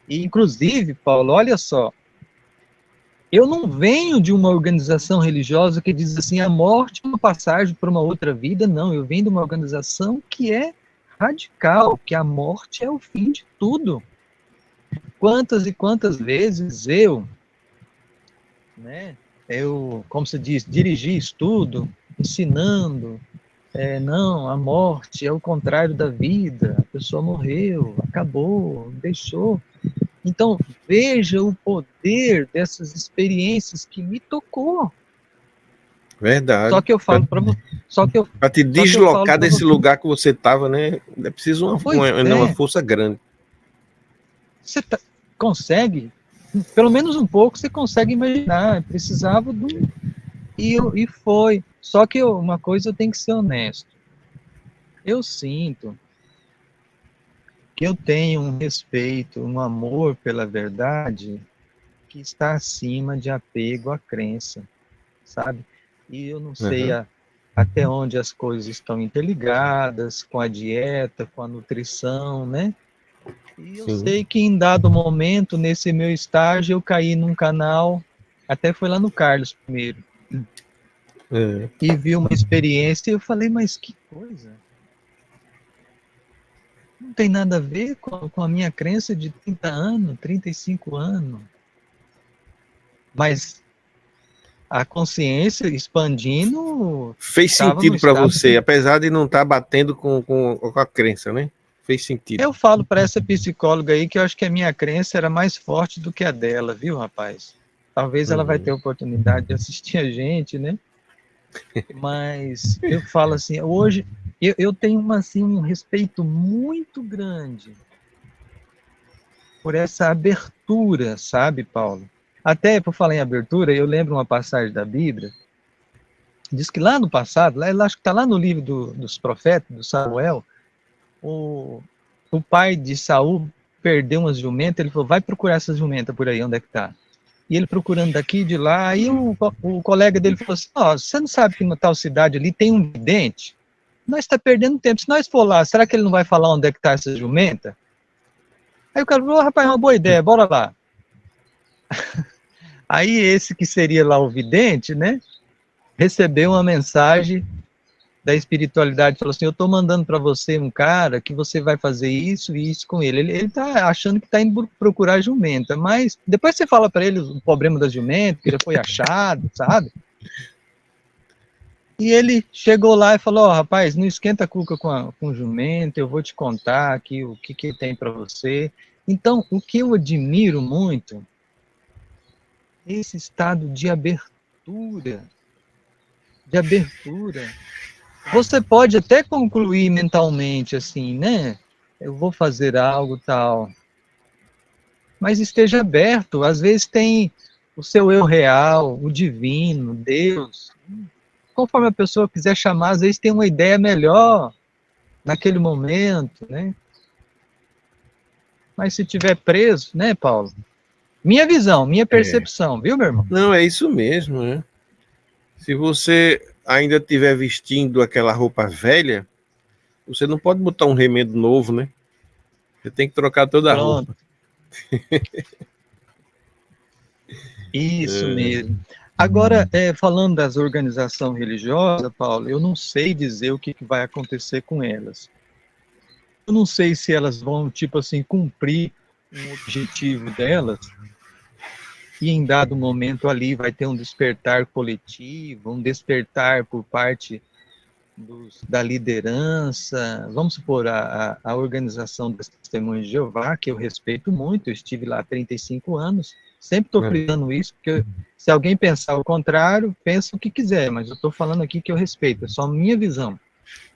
E, inclusive, Paulo, olha só, eu não venho de uma organização religiosa que diz assim, a morte é uma passagem para uma outra vida, não. Eu venho de uma organização que é radical, que a morte é o fim de tudo. Quantas e quantas vezes como se diz, dirigi estudo, ensinando, não, a morte é o contrário da vida, a pessoa morreu, acabou, deixou. Então, veja o poder dessas experiências que me tocou. Verdade. Só que eu falo para você, Para te deslocar desse lugar que você estava, né? É preciso uma força grande. Você consegue, pelo menos um pouco, você consegue imaginar. Precisava e foi. Só que uma coisa eu tenho que ser honesto. eu sinto que eu tenho um respeito, um amor pela verdade que está acima de apego à crença, sabe? E eu não sei Uhum. até onde as coisas estão interligadas com a dieta, com a nutrição, né? E eu Sim. sei que em dado momento, nesse meu estágio, eu caí num canal, até foi lá no Carlos primeiro, É. e vi uma experiência e eu falei, mas que coisa, não tem nada a ver com a minha crença de 30 anos, 35 anos, mas a consciência expandindo Fez estava no sentido para estado você, que apesar de não estar batendo com a crença, né? Fez sentido. eu falo para essa psicóloga aí que eu acho que a minha crença era mais forte do que a dela, viu, rapaz? Talvez ela vai ter Uhum. a oportunidade de assistir a gente, né? Mas eu falo assim, hoje eu tenho assim, um respeito muito grande por essa abertura, sabe, Paulo? Até por falar em abertura, eu lembro uma passagem da Bíblia, diz que lá no passado, acho que está lá no livro dos profetas, do Samuel, o, o pai de Saul perdeu umas jumentas, ele falou, vai procurar essas jumentas por aí, onde é que está? E ele procurando daqui e de lá, aí o colega dele falou assim, oh, você não sabe que na tal cidade ali tem um vidente? Nós está perdendo tempo, se nós for lá, será que ele não vai falar onde é que está essa jumenta? Aí o cara falou, oh, rapaz, é uma boa ideia, bora lá. Aí esse que seria lá o vidente, né, recebeu uma mensagem da espiritualidade, falou assim, eu estou mandando para você um cara que você vai fazer isso e isso com ele. Ele está achando que está indo procurar jumenta, mas depois você fala para ele o problema da jumenta, que já foi achado, sabe? E ele chegou lá e falou, oh, rapaz, não esquenta a cuca com jumenta, eu vou te contar aqui o que tem para você. Então, o que eu admiro muito é esse estado de abertura, de abertura. Você pode até concluir mentalmente assim, né? Eu vou fazer algo tal, mas esteja aberto. Às vezes tem o seu eu real, o divino, Deus. Conforme a pessoa quiser chamar, às vezes tem uma ideia melhor naquele momento, né? Mas se tiver preso, né, Paulo? Minha visão, minha É. percepção, viu, meu irmão? Não, é isso mesmo, né? Se você ainda estiver vestindo aquela roupa velha, você não pode botar um remendo novo, né? Você tem que trocar toda a Pronto, roupa. isso É. mesmo. Agora, falando das organizações religiosas, Paulo, eu não sei dizer o que vai acontecer com elas. Eu não sei se elas vão, tipo assim, cumprir um objetivo delas, e em dado momento ali vai ter um despertar coletivo, um despertar por parte da liderança, vamos supor, a organização das Testemunhas de Jeová, que eu respeito muito, eu estive lá há 35 anos, sempre estou É. frisando isso, porque se alguém pensar o contrário, pensa o que quiser, mas eu estou falando aqui que eu respeito, é só a minha visão.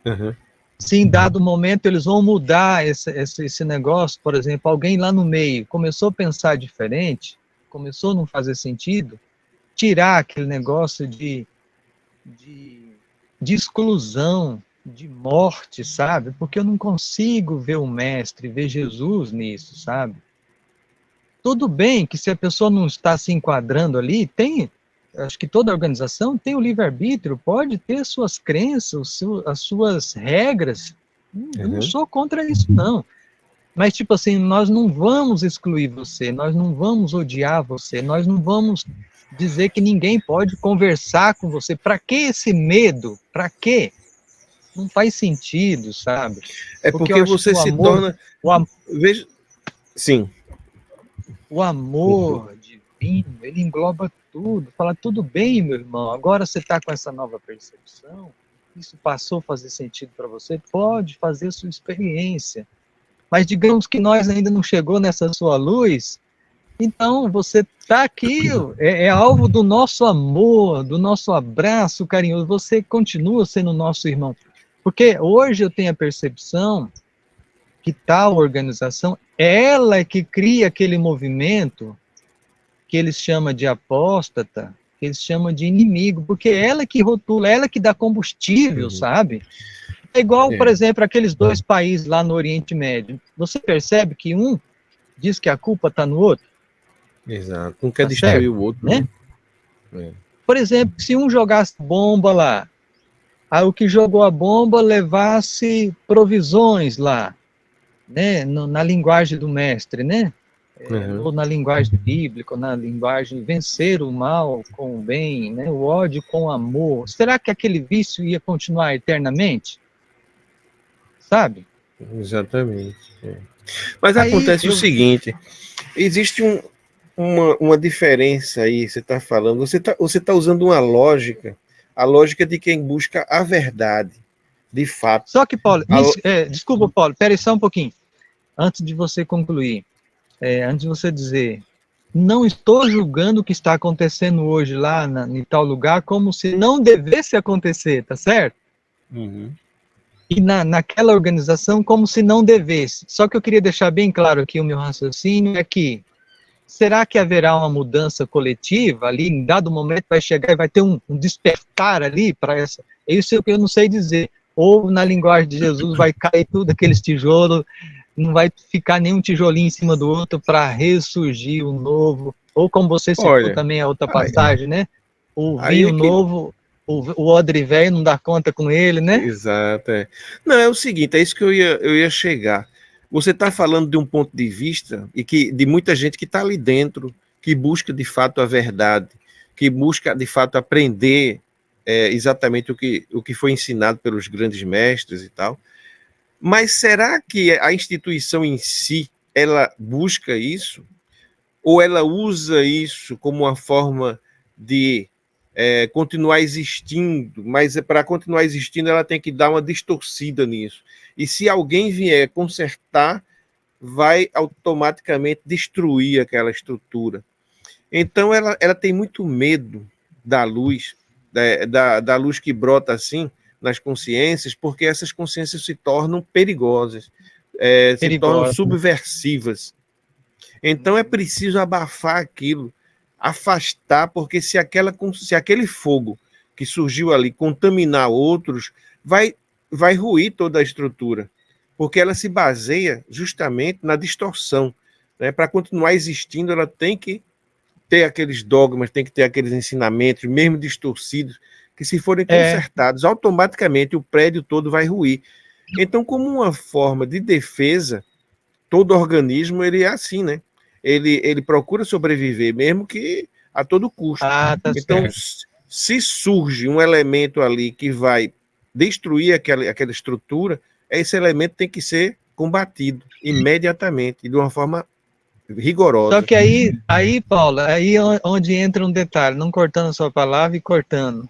Uhum. Se em dado momento eles vão mudar esse negócio, por exemplo, alguém lá no meio começou a pensar diferente, começou a não fazer sentido, tirar aquele negócio de, de exclusão, de morte, sabe? Porque eu não consigo ver o mestre, ver Jesus nisso, sabe? Tudo bem que se a pessoa não está se enquadrando ali, acho que toda organização tem o livre-arbítrio, pode ter suas crenças, as suas regras. Eu não Uhum. sou contra isso, não. Mas, tipo assim, nós não vamos excluir você, nós não vamos odiar você, nós não vamos dizer que ninguém pode conversar com você. Para que esse medo? Para quê? Não faz sentido, sabe? É Porque eu porque acho que você se torna. o, Veja. Sim. o amor divino, ele engloba tudo. Fala, tudo bem, meu irmão, agora você está com essa nova percepção, isso passou a fazer sentido para você, pode fazer sua experiência. Mas digamos que nós ainda não chegou nessa sua luz, então você está aqui, é alvo do nosso amor, do nosso abraço carinhoso, você continua sendo nosso irmão. Porque hoje eu tenho a percepção que tal organização, ela é que cria aquele movimento que eles chamam de apóstata, que eles chamam de inimigo, porque ela que rotula, ela que dá combustível, Uhum. sabe? É igual, por É. exemplo, aqueles dois países lá no Oriente Médio. Você percebe que um diz que a culpa está no outro, Exato. Um quer tá destruir certo, o outro, né? né? É. Por exemplo, se um jogasse bomba lá, aí o que jogou a bomba levasse provisões lá, né? Na linguagem do mestre, né? Uhum. Ou na linguagem bíblica, ou na linguagem vencer o mal com o bem, né? O ódio com o amor. Será que aquele vício ia continuar eternamente? Sabe? Exatamente. É. Mas Aí acontece o eu seguinte: existe uma diferença aí, você está falando, você tá usando uma lógica, a lógica de quem busca a verdade, de fato. só que, Paulo, A lo- desculpa, Paulo, peraí só um pouquinho, antes de você concluir, antes de você dizer, não estou julgando o que está acontecendo hoje lá em tal lugar como se não devesse acontecer, tá certo? Uhum. E naquela organização como se não devesse. Só que eu queria deixar bem claro aqui o meu raciocínio é que será que haverá uma mudança coletiva ali, em dado momento vai chegar e vai ter um despertar ali para essa, é isso que eu não sei dizer, ou na linguagem de Jesus vai cair tudo aqueles tijolos, não vai ficar nenhum tijolinho em cima do outro para ressurgir o novo, ou como você citou Olha, também a outra aí, passagem, né? O aí vinho é que. novo, o odre velho não dá conta com ele, né? Exato. É. Não, é o seguinte, é isso que eu ia chegar. Você está falando de um ponto de vista e que de muita gente que está ali dentro, que busca de fato a verdade, que busca de fato aprender exatamente o que foi ensinado pelos grandes mestres e tal. Mas será que a instituição em si ela busca isso? Ou ela usa isso como uma forma de continuar existindo, mas para continuar existindo ela tem que dar uma distorcida nisso. E se alguém vier consertar, vai automaticamente destruir aquela estrutura. Então ela tem muito medo da luz, da luz que brota assim nas consciências, porque essas consciências se tornam perigosas, se tornam Perigosa. subversivas. Então é preciso abafar aquilo, afastar, porque se aquele fogo que surgiu ali contaminar outros, vai ruir toda a estrutura, porque ela se baseia justamente na distorção. Né? Para continuar existindo, ela tem que ter aqueles dogmas, tem que ter aqueles ensinamentos, mesmo distorcidos, que se forem É, consertados, automaticamente o prédio todo vai ruir. Então, como uma forma de defesa, todo organismo ele é assim, né? Ele procura sobreviver, mesmo que a todo custo. tá Então, certo. se surge um elemento ali que vai destruir aquela estrutura, esse elemento tem que ser combatido imediatamente, de uma forma Só rigorosa. que aí, Paulo, aí onde entra um detalhe, não cortando a sua palavra e cortando.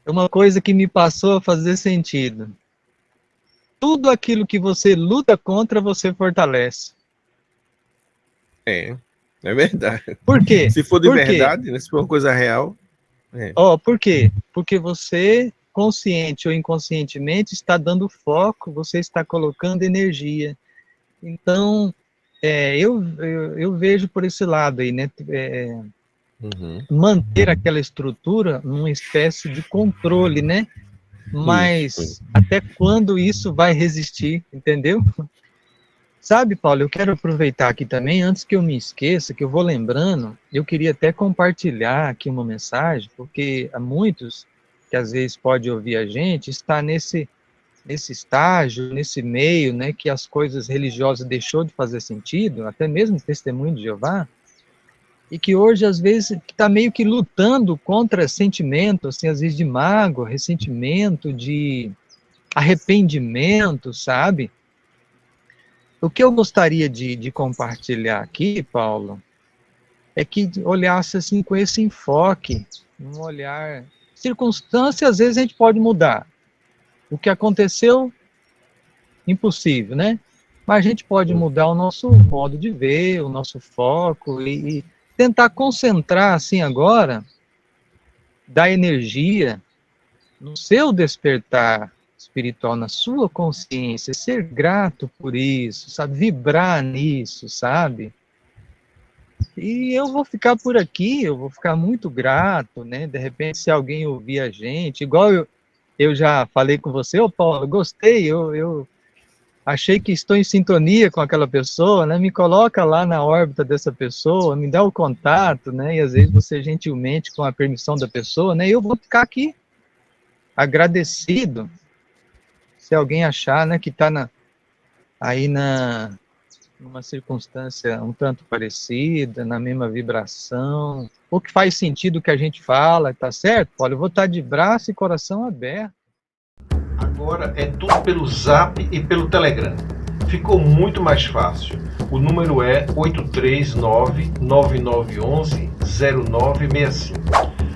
É uma coisa que me passou a fazer sentido. Tudo aquilo que você luta contra, você fortalece. É, é verdade. Por quê? Se for de Por quê? verdade, né, se for uma coisa real, é. Por quê? Porque você, consciente ou inconscientemente, está dando foco, você está colocando energia. Então, eu vejo por esse lado aí, né? Uhum. Manter aquela estrutura numa espécie de controle, né? Isso. Mas até quando isso vai resistir, entendeu? Sabe, Paulo, eu quero aproveitar aqui também, antes que eu me esqueça, que eu vou lembrando, eu queria até compartilhar aqui uma mensagem, porque há muitos que às vezes pode ouvir a gente, está nesse estágio, nesse meio, né, que as coisas religiosas deixou de fazer sentido, até mesmo testemunho de Jeová, e que hoje, às vezes, está meio que lutando contra sentimento, assim, às vezes de mágoa, ressentimento, de arrependimento, sabe? O que eu gostaria de compartilhar aqui, Paulo, é que olhasse assim com esse enfoque, um olhar. Circunstância, às vezes a gente pode mudar. O que aconteceu, impossível, né? Mas a gente pode mudar o nosso modo de ver, o nosso foco e tentar concentrar assim agora da energia no seu despertar espiritual, na sua consciência, ser grato por isso, sabe? Vibrar nisso, sabe? E eu vou ficar por aqui, eu vou ficar muito grato, né? De repente, se alguém ouvir a gente, igual eu já falei com você, ô Paulo, gostei, eu achei que estou em sintonia com aquela pessoa, né? Me coloca lá na órbita dessa pessoa, me dá o contato, né? E às vezes você gentilmente, com a permissão da pessoa, né? Eu vou ficar aqui agradecido se alguém achar, né, que está numa circunstância um tanto parecida, na mesma vibração, ou que faz sentido o que a gente fala, tá certo? Olha, eu vou estar de braço e coração aberto. Agora é tudo pelo Zap e pelo Telegram. Ficou muito mais fácil. O número é 839-9911-0965.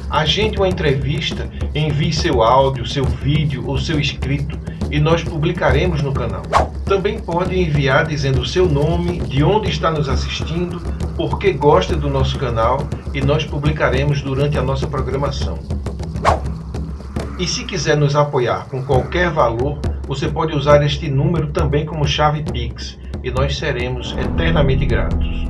Agende uma entrevista, envie seu áudio, seu vídeo ou seu escrito e nós publicaremos no canal. Também pode enviar dizendo o seu nome, de onde está nos assistindo, por que gosta do nosso canal e nós publicaremos durante a nossa programação. E se quiser nos apoiar com qualquer valor, você pode usar este número também como chave Pix e nós seremos eternamente gratos.